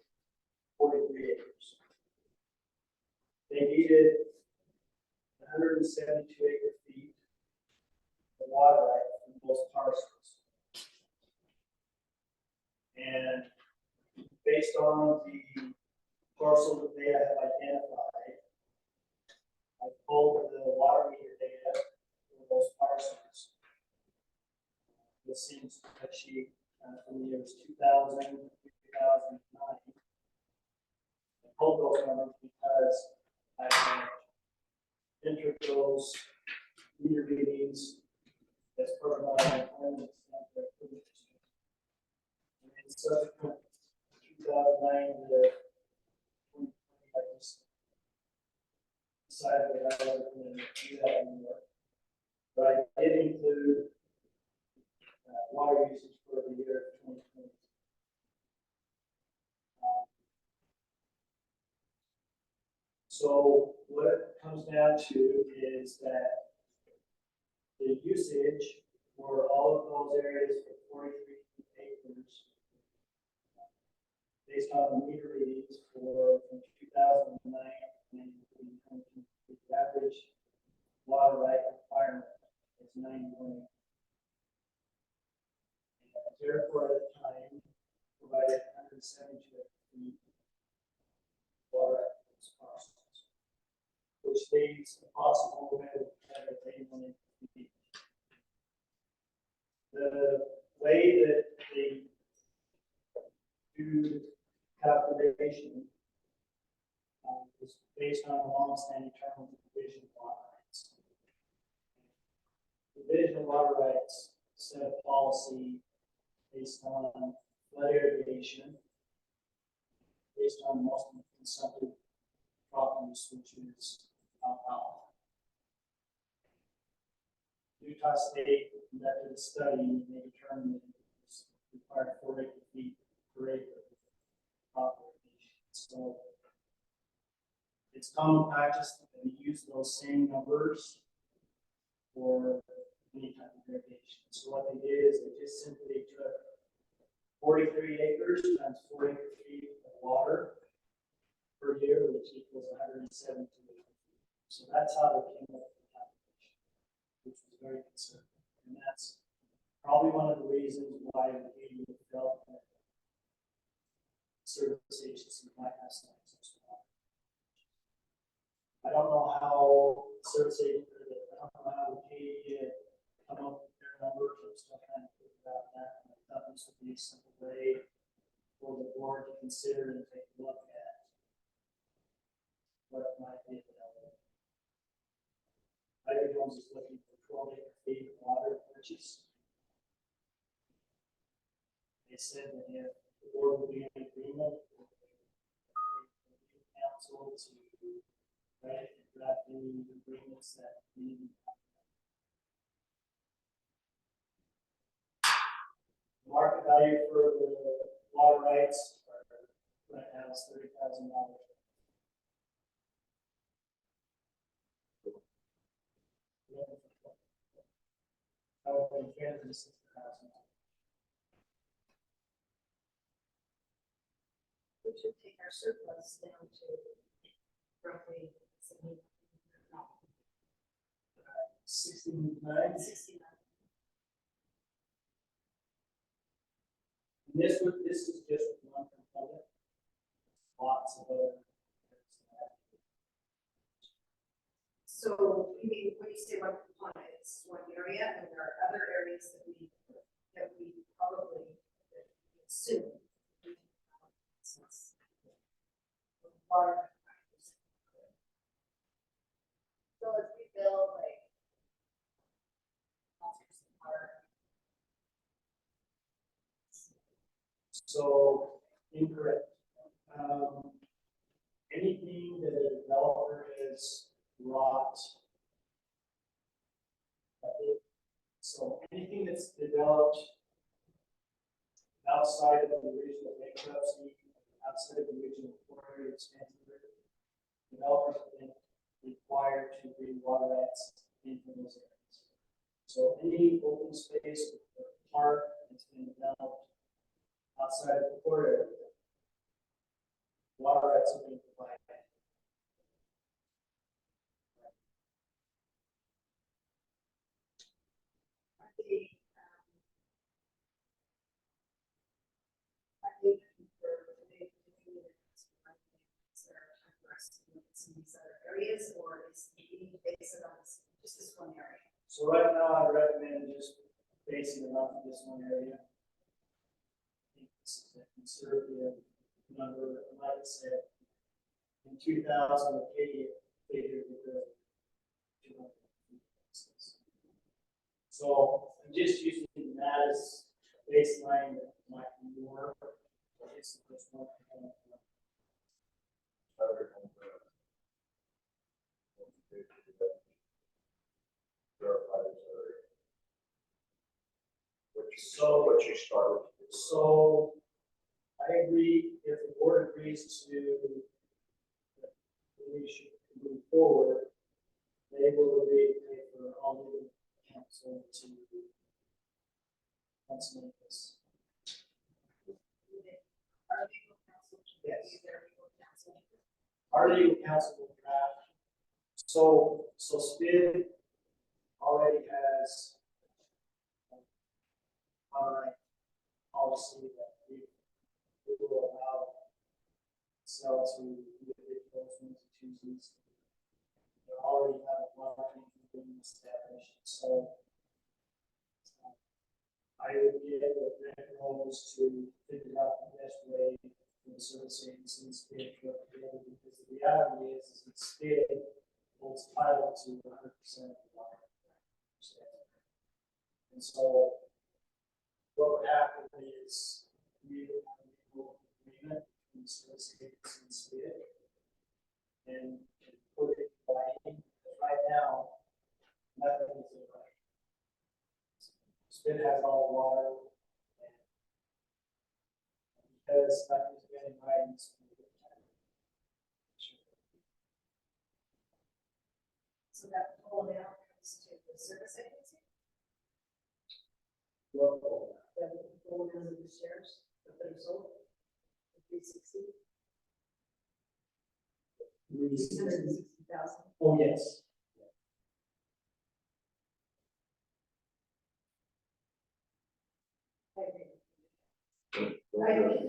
43 acres. They needed 172 acre feet of water right from those parcels. And based on the parcel that they have identified, I pulled the water meter data for those parcels. This seems spreadsheet from the years 2000 to 2009. I pulled those numbers because I had entered those meter readings as part of my employment. And then subsequent 2009 to 2020, I just decided that I wasn't going to do that anymore. But I did include water usage for the year 2020. So what it comes down to is that the usage for all of those areas for 43 acres, based on the meter readings for from 2009 and 2020, the average water right requirement is 9.8. Therefore, at the time, provided 172 feet water at parcels, which leaves a possible limit of 81 feet. The way that they do calculation is based on a long-standing term of division of water rights. Division of water rights set a policy based on flood irrigation based on most of the consumptive properties, which is alfalfa. Utah State conducted a study and they determined that it was required 4 acre-feet per acre crop irrigation. So it's common practice that we use those same numbers for any type of irrigation. So what they did is they just simply took 43 acres times 4 acre-feet of water per year, which equals 172 acres. So that's how they came up with the calculation, which was very conservative. And that's probably one of the reasons why the ADA felt that service agencies might have some excess water. I don't know how service agencies, I don't know how the ADA come up with their numbers. I'm still trying to figure out that. And I thought this would be a simple way for the board to consider and take a look at what it might be available. Ivy Jones is looking for 12 acre-feet of water purchase. They said that if the board would be in agreement with the council to write and draft any agreements that we market value for the water rights right now is $30,000. However, in Canada, it's $60,000. We should take our surplus down to roughly 69. 69. 69. And this is just one component. Lots of other. So you mean, when you say one component, it's one area, and there are other areas that we probably assume. Water. So if we build like. So incorrect. Anything that a developer has wrought. So anything that's developed outside of the original bankruptcy, outside of the original quarry of Stansbury, developers have been required to bring water rights into those areas. So any open space or park that's been developed outside of the core area, water rights are being provided. These other areas, or is it based on just this one area? So right now, I recommend just basing it off of this one area. I think this is a conservative number. Like I said, in 2000, the Katie figured with the 200. So I'm just using that as a baseline that might be more. It's the first one. So what you started. So I agree if the board agrees to that we should move forward, they will agree to pay for all the council to consummate this. Our legal counsel should be Yes. their legal counsel. Our legal counsel will draft. So SPID already has our policy that we will allow sell to individuals and institutions. They already have a lot of things being established, so I would get with Grant Rolls to figure out the best way for the service agencies to get together, because the reality is that SPID holds title to 100% of the water. And so what would happen is we would have a local agreement between the service agency and SPID. And put it in writing, because right now, nothing is in writing. SPID has all water. And because nothing is in writing, it's going to be time. So that whole amount comes to the service agency, Well, the whole amount of the shares that are sold, the 360, 360,000. oh, yes.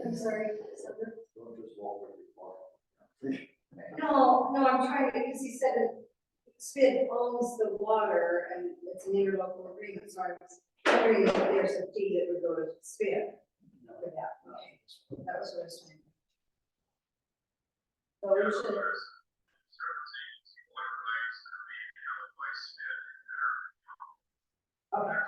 I'm sorry, Sandra. Don't just walk with your car. No, I'm trying to, because he said that SPID owns the water and it's an interlocal agreement, so I was wondering if there's a fee that would go to SPID for that. Okay. That was what I was saying. So we should. Okay.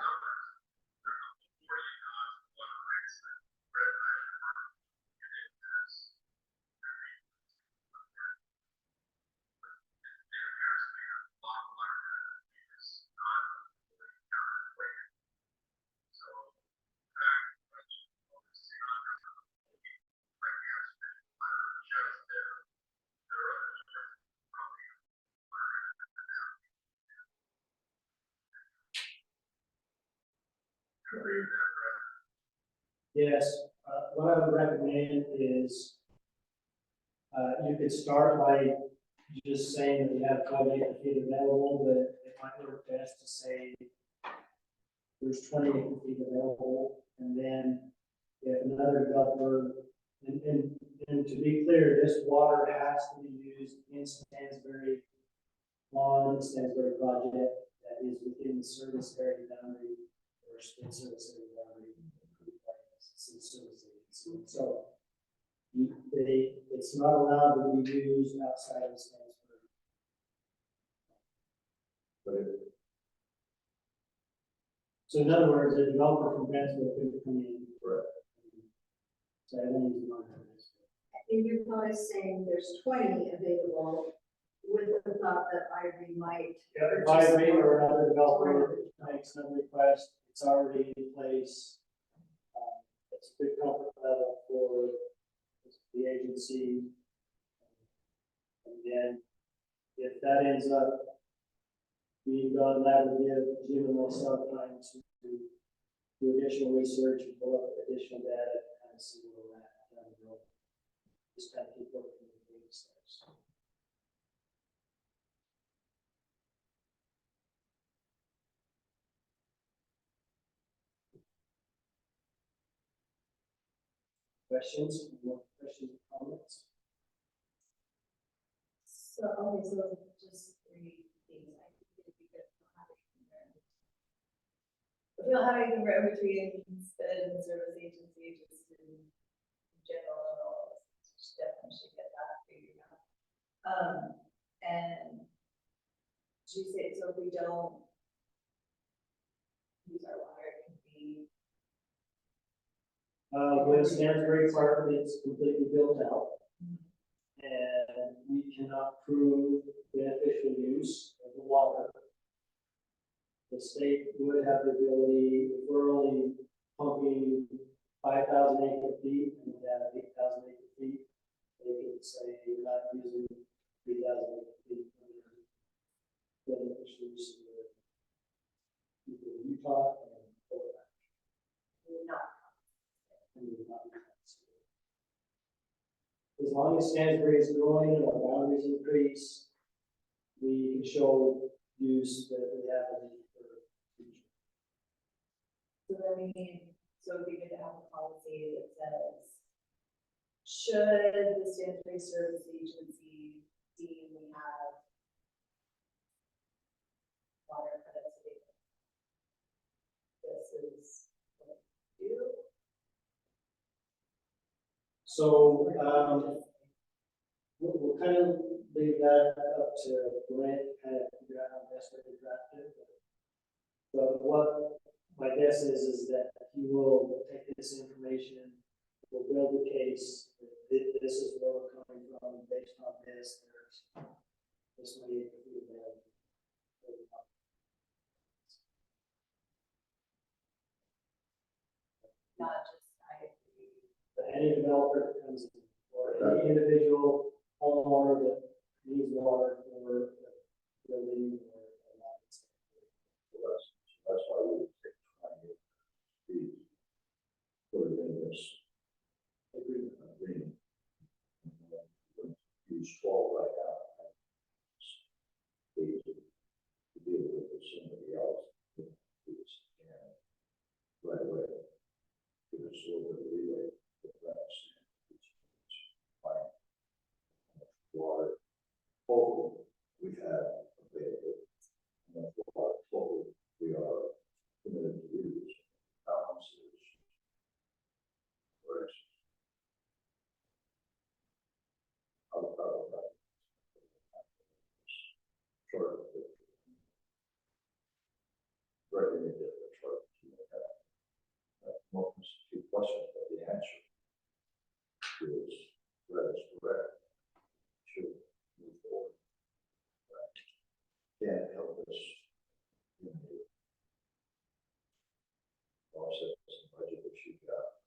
Yes, what I would recommend is, you could start by just saying that you have 12 acre feet available, but it might work best to say there's 20 acre feet available, and then if another developer, and to be clear, this water has to be used in Stansbury on the Stansbury project that is within the service area boundary, or state service area boundary. Service agency. So it's not allowed to be used outside of Stansbury. So in other words, a developer from Grantsville could come in. Right. So I don't use money for this. And you're probably saying there's 20 available with the thought that Ivy might. If Ivy or another developer makes some request, it's already in place. It's a good comfort level for the agency. And then if that ends up being done, that will give Jim and myself time to do additional research and pull up additional data and kind of see where we're at down the road. Just kind of keep working with the baby steps. Questions? More questions or comments? So, okay, so just 3 things. I think it'd be good to have it compare. If you'll have it compare between SPID and service agency, just in general, just definitely should get that figured out. And do you say, so if we don't use our water, it can be. When Stansbury Park is completely built out, and we cannot prove beneficial use of the water, the state would have the ability, if we're only pumping 5,000 acre feet and we have 8,000 acre feet, they could say you're not using 3,000 acre feet for beneficial use of either Utah and Florida. As long as Stansbury is growing and our boundaries increase, we can show use that we have a need for future. So then we need, so it'd be good to have a policy that says, should the Stansbury Service Agency deem we have water credits, this is what we do. So, we'll kind of leave that up to Brent to kind of figure out how best we can draft it. But what my guess is that he will take this information we'll build the case, this is where we're coming from, based on this, there's this many acre feet available. Not just, I agree. But any developer that comes in, or any individual homeowner that needs water for building or a lot. That's why we take 20 feet. Put it in this agreement. Use 12 right now. To deal with somebody else. Right away. Give us a little bit of leeway. Water, total we have available. And that's what total we are committed to use. Balances. Whereas, I'll probably short of it. Right in the short of most few questions, but the answer is that is correct. Should move forward. Can't help us in the process and budget that you got.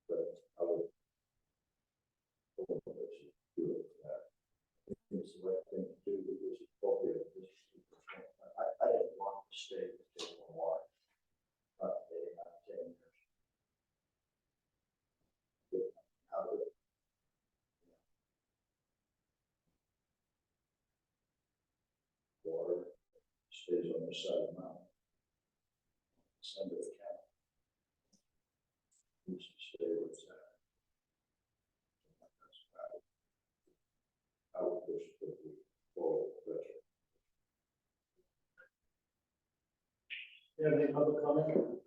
But I would hope that you do it. It's the right thing to do because it's appropriate. I didn't want to stay with the water. Not 10 years. Get out of it. Water stays on the side of the mountain. It's under the county. Needs to stay where it's at. I would wish that we follow better. You have any public comment?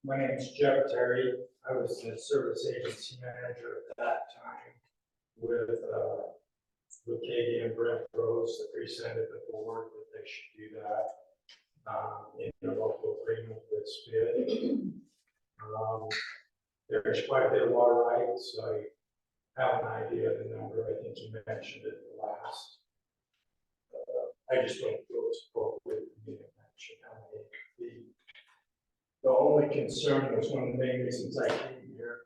My name is Jeff Terry. I was the service agency manager at that time with Katie and Brent Rose that presented the board that they should do that in the local agreement with SPID. There's quite a bit of water rights. I have an idea of the number. I think you mentioned it the last. I just don't feel it's appropriate for me to mention how many feet. The only concern was one of the main reasons I came here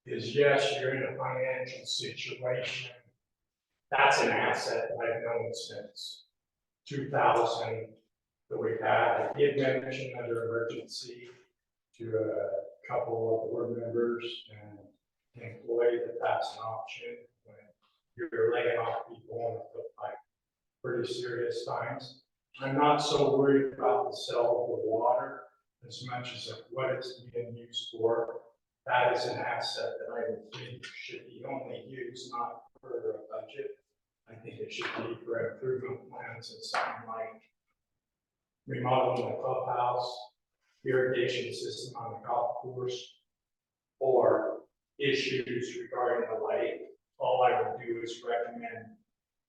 is yes, you're in a financial situation. That's an asset that I've known since 2000 that we've had. I did mention under emergency to a couple of board members and employee that that's an option when you're laying off people and put like pretty serious times. I'm not so worried about the sale of the water as much as of what it's being used for. That is an asset that I would think should be only used not for a budget. I think it should be for improvement plans and something like remodeling the clubhouse, irrigation system on the golf course, or issues regarding the lake. All I would do is recommend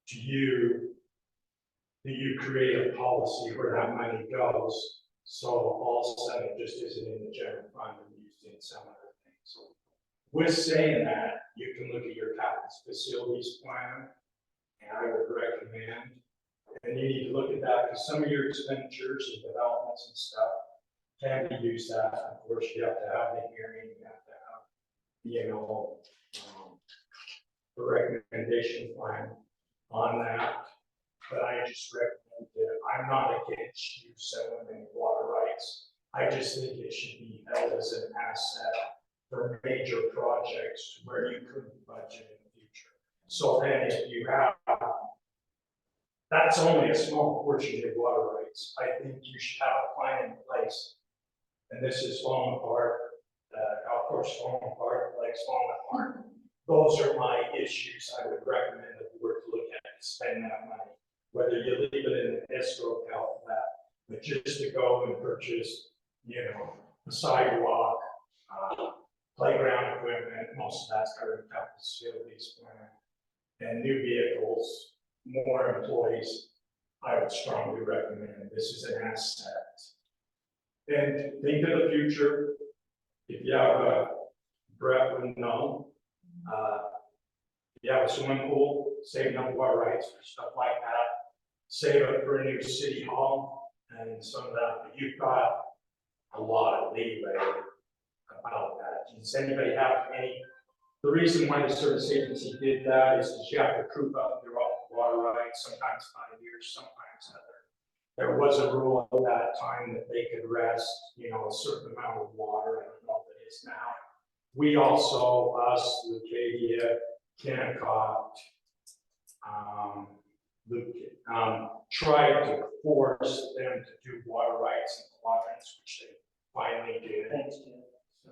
to you that you create a policy where that money goes. So all of a sudden it just isn't in the general fund and used in some other things. With saying that, you can look at your capital facilities plan, and I would recommend, and you need to look at that because some of your expenditures and developments and stuff can be used that. Of course, you have to have the hearing, you have to have, the recommendation plan on that. But I just recommend that I'm not against you selling any water rights. I just think it should be held as an asset for major projects where you couldn't budget in the future. So then if you have, that's only a small portion of water rights. I think you should have a plan in place. And this is falling apart, golf course falling apart, lakes falling apart. Those are my issues I would recommend the board to look at to spend that money. Whether you leave it in an escrow account for that, but just to go and purchase, a sidewalk, playground equipment, most of that's covered in capital facilities plan, and new vehicles, more employees, I would strongly recommend this is an asset And think of the future, if you have a, Brett would know, if you have a swimming pool, save no water rights or stuff like that. Save it for a new city hall and some of that, but you've got a lot of leeway about that. Does anybody have any? The reason why the service agency did that is because you have to prove up your water rights, sometimes 5 years, sometimes other. There was a rule at that time that they could rest, you know, a certain amount of water. I don't know if it is now. We also, us, Lucadia, Kennecott, tried to force them to do water rights and quadrants, which they finally did. Thanks, Jim. So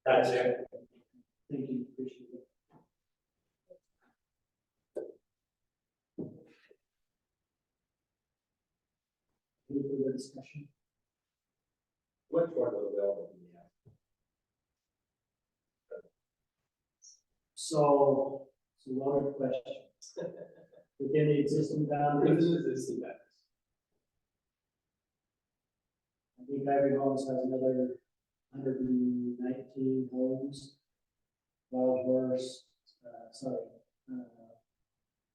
that's it. Thank you, appreciate it. Any further discussion? What's more available in the app? So, it's a lot of questions. Within the existing boundaries, I think Ivory Homes has another 119 homes. Wild Horse,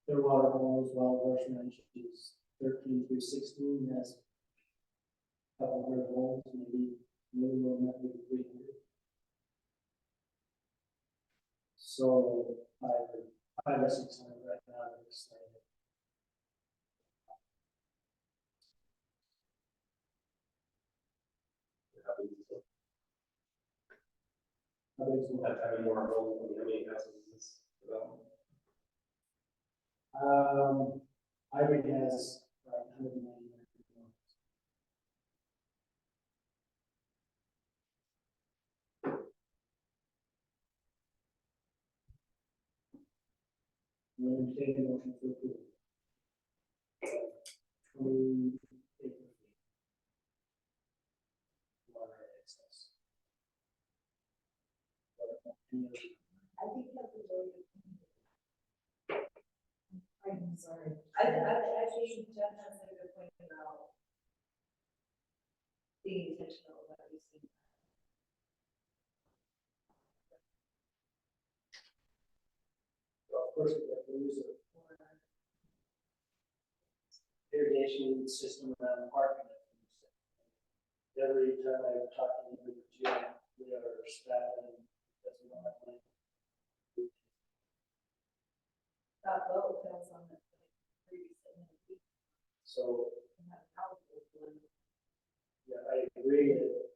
Clearwater Homes, Wild Horse Ranch is 13 through 16, has a couple hundred homes, maybe more than that, maybe 300. So, 500 or 600 right now, it's like, Having more roles, how many houses is this development? Ivory has like 190 homes. We're going to take a motion to approve. 20 acre feet. Water access. I think that's a really good point. I'm sorry. I think Jeff has a good point about being intentional about using. Well, of course, we have to use a irrigation system around the park. Every time I talk to the Jim, we are staffing, doesn't know how to. That boat was on the previous. So, And that house was one. yeah, I agree that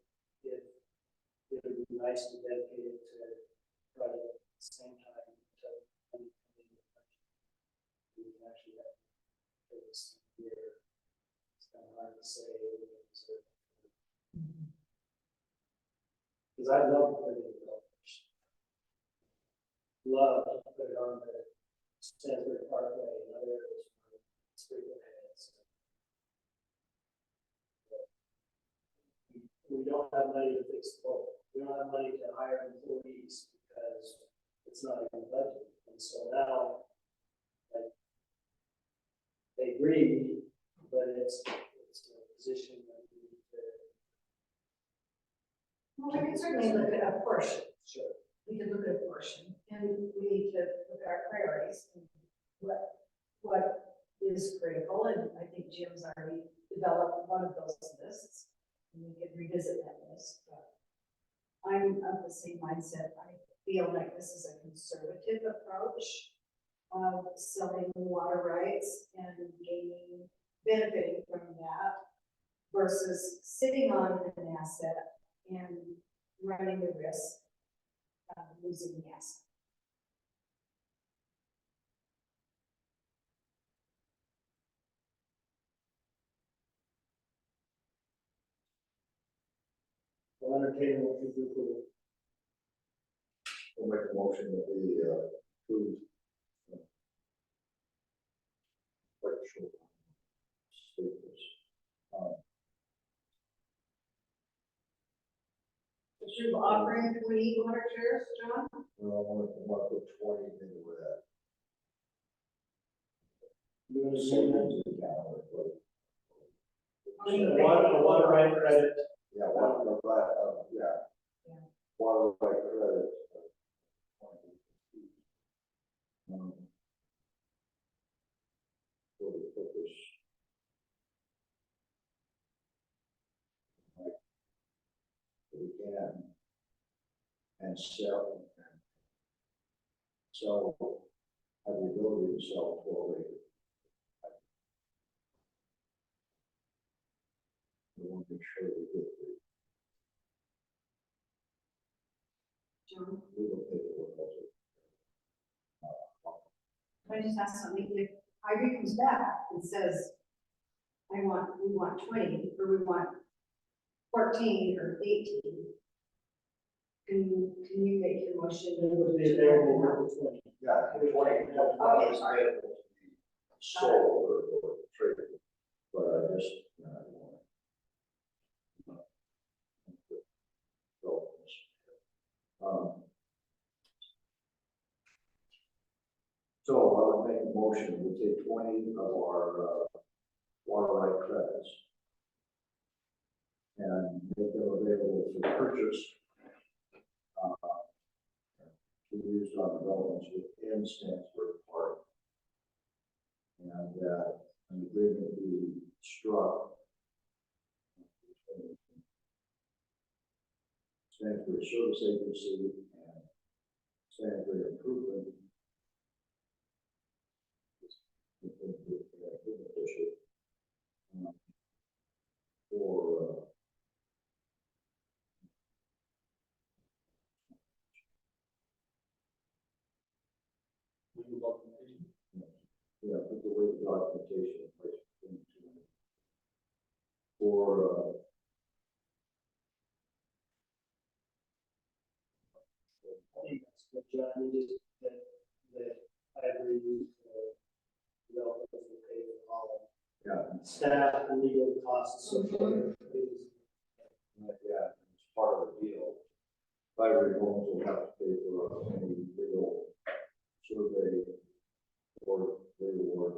it would be nice to dedicate it to right at the same time to we can actually have this year. It's kind of hard to say. Because I love to put it in developers. Love to put it on the Stansbury Parkway and other areas where it's frequent heads. We don't have money to fix the boat. We don't have money to hire employees because it's not even budgeted. And so now, like, they agree, but it's a position that we need to. Well, we can certainly look at a portion. Sure. We can look at a portion, and we need to look at our priorities and what is critical, and I think Jim's already developed one of those lists, and we can revisit that list, but I'm of the same mindset. I feel like this is a conservative approach of selling water rights and benefiting from that versus sitting on an asset and running the risk of losing the asset. I'll entertain a motion to approve. We'll make a motion that we, approve. Quite short. Statements. You're offering 20 water chairs, John? Well, I want to put 20 into that. You want to say that? To the calendar, but A water right credit. Yeah, Yeah. Water right credit. For the purpose. Like, we can. And sell, have the ability to sell 12 acres. We want to make sure we get the John, legal paperwork. can I just ask something? If Ivy comes back and says, we want 20, or we want 14 or 18, can you make your motion? It would be available for 20. Yeah, the 20 is available to be sold or traded, but I just, so I would make a motion, we take 20 of our water right credits and make them available for purchase to be used on developments within Stansbury Park. And an agreement be struck between Stansbury Service Agency and Stansbury Improvement for yeah, put the weight documentation in place between the two. For I think that's what John needed, that I agree with, developers will pay for all yeah, staff and legal costs associated with these. yeah, it's part of the deal. Library homes will have to pay for any legal survey or legal work,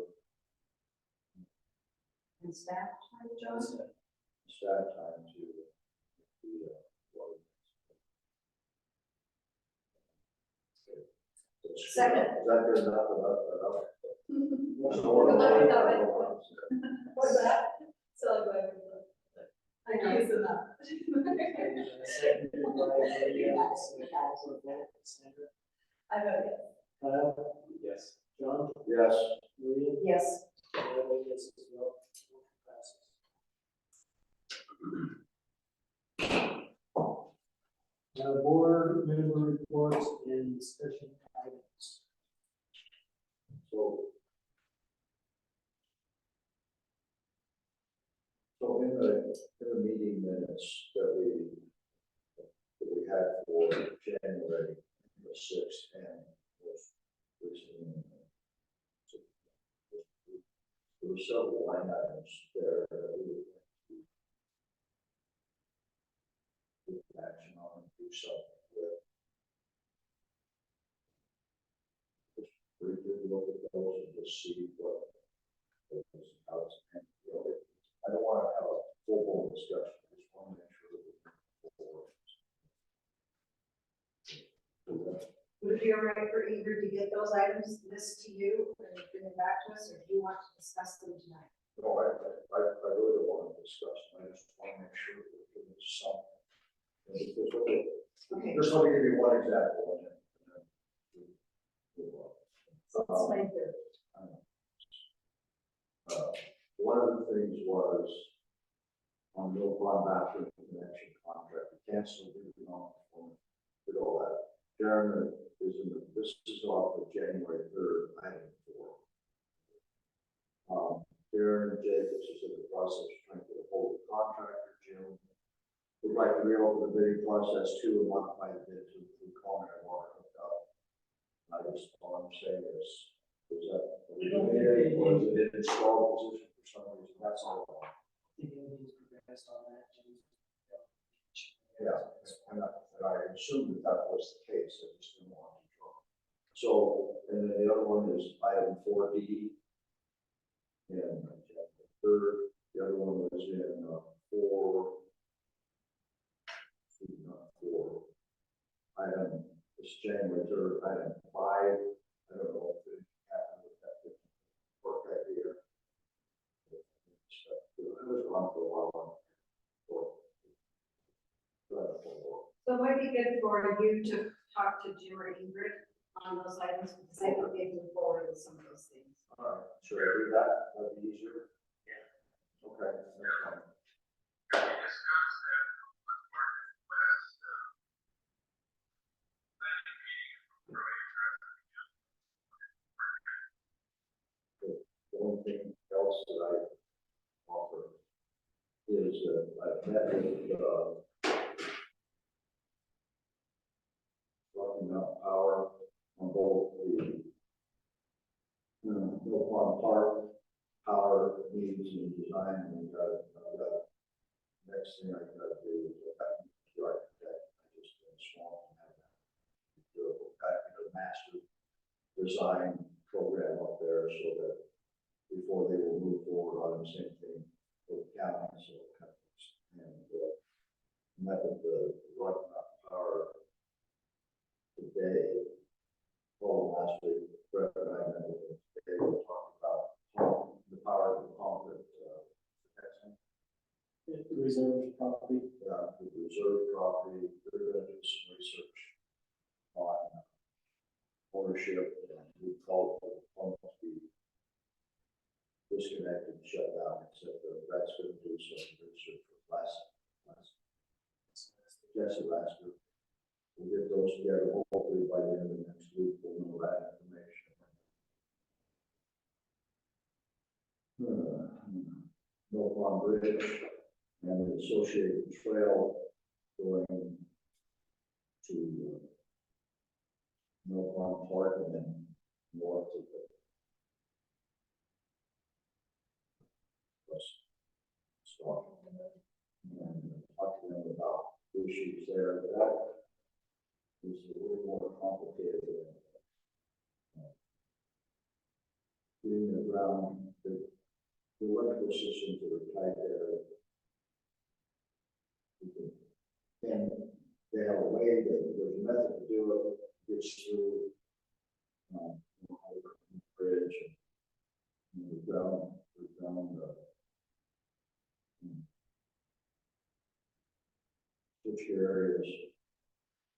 And staff time, John? staff time to the water. Second. Is that good enough? What's that? So I'm going to use enough. Seconded by Councilor Sandra. I vote yes. Kyle? Yes. John? Yes. Maria? Yes. And I vote yes as well. Motion passes. Now, board member reports and discussion items. So in the meeting minutes that we had for January the 6th and was recently, there were several line items there that we would take action on and do something with. Just briefly look at those and just see what was out. And, you know, I don't want to have a full-blown discussion. I just want to make sure that we're forward. Would it be all right for Ingrid to get those items, this to you, and bring them back to us, or do you want to discuss them tonight? No, I really don't want to discuss. I just want to make sure that we're doing something. Okay. Just let me give you one example. And then So explain it. one of the things was on the Oakland bathroom connection contract, we canceled the non-performance, did all that. Darren is this is off of January 3rd, item 4. Darren Jacobs is in the process of trying to get a hold of the contractor, Jim. Would like to reopen the bidding process to and modify the bid to include common and water hooked up. All I'm saying is that we don't need any more than an installed position for some reason, that's all. I think it needs to progress on that. Yeah, and I assumed that was the case, I just didn't want to draw. So, and then the other one is item 4D. And the third, the other one was in 4. item, this January 3rd, item 5, I don't know if it happened with that work idea. It was on for a while. So it might be good for you to talk to Jim or Ingrid on those items, because I think they move forward with some of those things. All right, should I do that? That'd be easier? Yeah. Okay, that's fine. The only thing else that I offer is that I've met with, Rocky Mountain Power on both the Mill Pond Park power needs and design, and next thing I gotta do is the architect, I just been swamped and have that. Do a master design program up there so that before they will move forward on the same thing with the county, so and met with the Rocky Mountain Power today, last week, Brett and I met with them today, we talked about the power of the pump at Texas. The reserve property. The reserve property, they're gonna do some research on ownership, and we called for the pump to be disconnected, shut down, except that that's gonna do some research with last week. We'll get those together, hopefully by the end of next week, we'll know that information. Mill Pond Bridge and the associated trail going to Mill Pond Park and then north to the west stop. And talk to them about issues there. That is a little more complicated than getting the ground, the electrical systems that are tied there. And they have a way that there's a method to do it, gets through the bridge and the ground switch areas,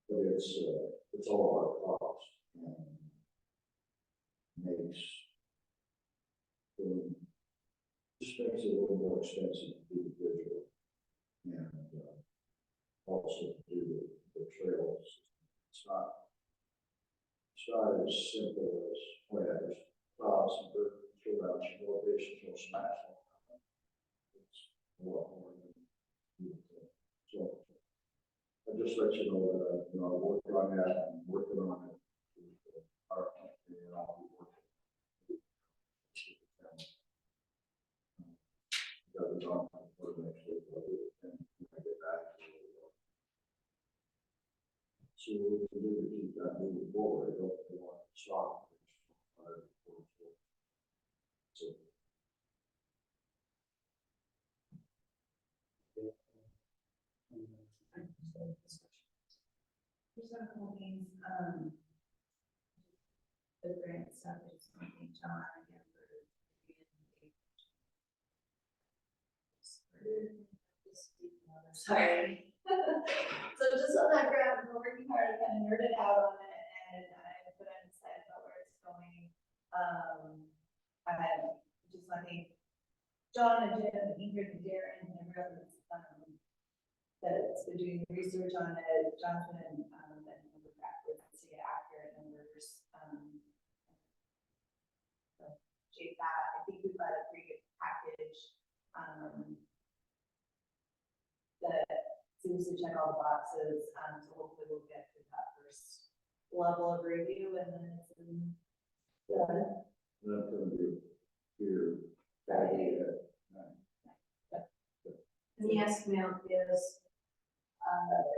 but it's all our cost and just makes it a little more expensive to do the visual and also to do the trails. It's not as simple as, oh yeah, there's some good throughout motivations or smash. It's a lot more than so. I just let you know that I worked on that and working on it. Our company and I'll be working. Got it on for next week, and when I get back. So we can do to keep that moving forward. I don't want to stop. So. There's a couple things, the grant stuff is something John again sorry. So just on that grant, we're working hard to kind of nerd it out on it, and I put an insight about where it's going. I just I think John and Jim and Ingrid and Darren and everyone that's been doing research on it, Johnson and number backwards to get accurate numbers. Shape that. I think we've got a pretty good package that seems to check all the boxes. So hopefully we'll get to that first level of review, and then it's done. That's going to be here. Friday. And the estimate is,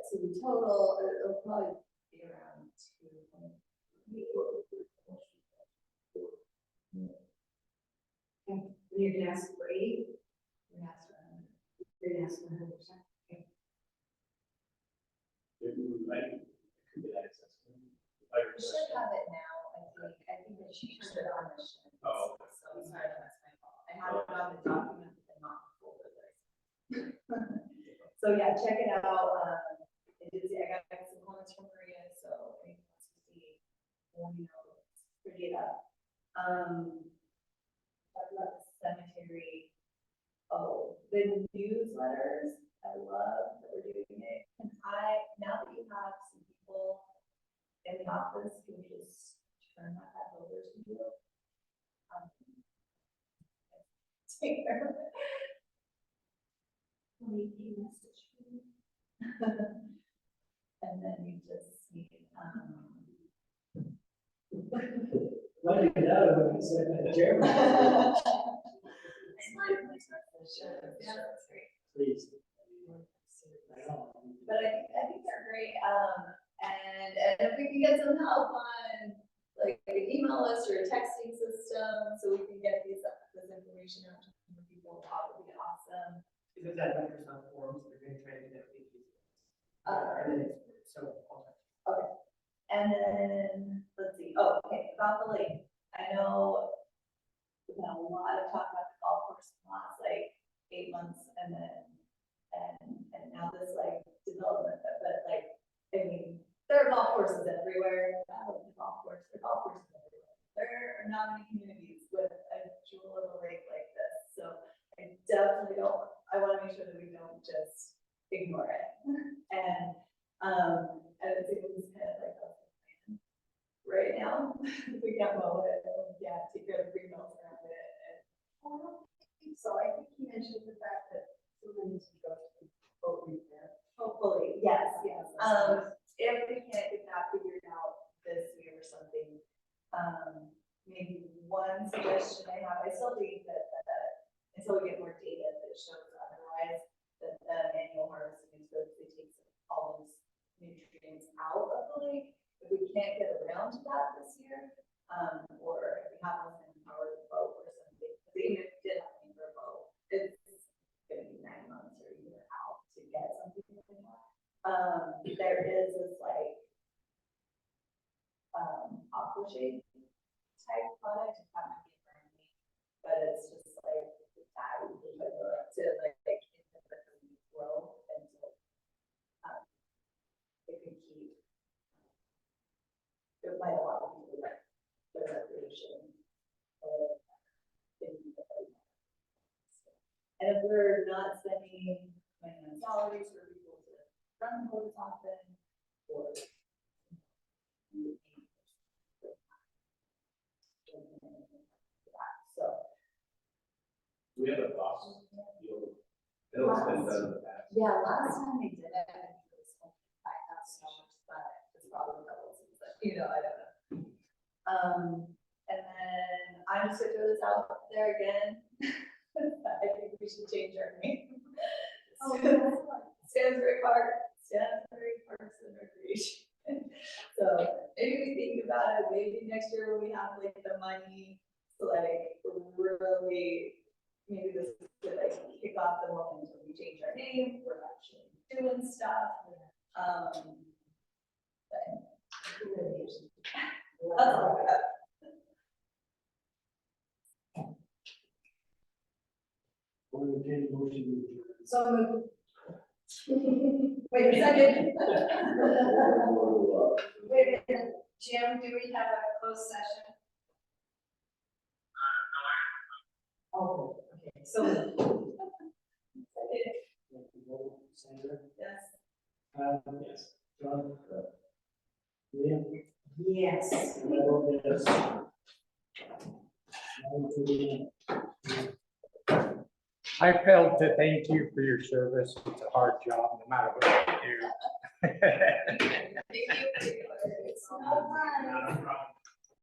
so the total, it'll probably be around 2. Okay, you're gonna ask for 80? You're gonna ask for 100? You're gonna ask for 100%? Okay. It might, could should have it now, I think that she turned it on. Oh. So sorry, that's my fault. I have it on the document, but not the folder there. So yeah, check it out. I got some comments from Maria, so if anyone wants to see, let me know. It's pretty up. Talk about the cemetery. Oh, the newsletters. I love that we're doing it. And now that you have some people in the office, can you just turn that back over to you? Take care of it. Leaky message. And then you just need, Let me know when you said that, Jeremy. Yeah, that's great. Please. But I think they're great, and if we can get some help on, like, an email list or a texting system, so we can get this information out to more people, that would be awesome. Is it that Microsoft Forms, they're gonna try to get it easy? So, Okay, and then, let's see, okay, about the lake, I know we've had a lot of talk about the golf course in the last, like, 8 months, and then, and now this, like, development, but like, I mean, there are golf courses everywhere, the golf course, there are golf courses everywhere. There are not many communities with a jewel of a lake like this, so I definitely don't, I wanna make sure that we don't just ignore it. And it's kind of like, right now, we can't mow it, and we can't take care of the green belts around it, and So I think you mentioned the fact that someone needs to go to the boat repair. hopefully, yes. If we can't get that figured out this year or something, maybe one suggestion I have, I still think that until we get more data that shows otherwise, that the manual harvesting is good, it takes all those nutrients out of the lake. If we can't get around to that this year, or if we have enough manpower to boat or something, because even if we did have to for a boat, it's gonna be 9 months or a year out to get something like that. There is this like aquashade type product, it's not gonna be brand new, but it's just like that to like grow and so it can keep. It might allow people like their recreation. And if we're not spending money on salaries for people to run the boats often, or so. We have a box. It's been done in the past. Yeah, last time we did it, I think it was $5,000, but it's probably double since then, I don't know. And then I'm just gonna throw this out there again. I think we should change our name. Stansbury Parks and Recreation. So maybe we think about it, maybe next year when we have like the money to like really, maybe this could like kick off the moment when we change our name, we're actually doing stuff. But that's all I got. So wait a second. Wait a minute, Jim, do we have a closed session? Oh, okay, so. Sandra? Yes. Yes. John? William? Yes. And I vote yes. I failed to thank you for your service. It's a hard job, no matter what you do. Thank you. It's so fun. Not a problem.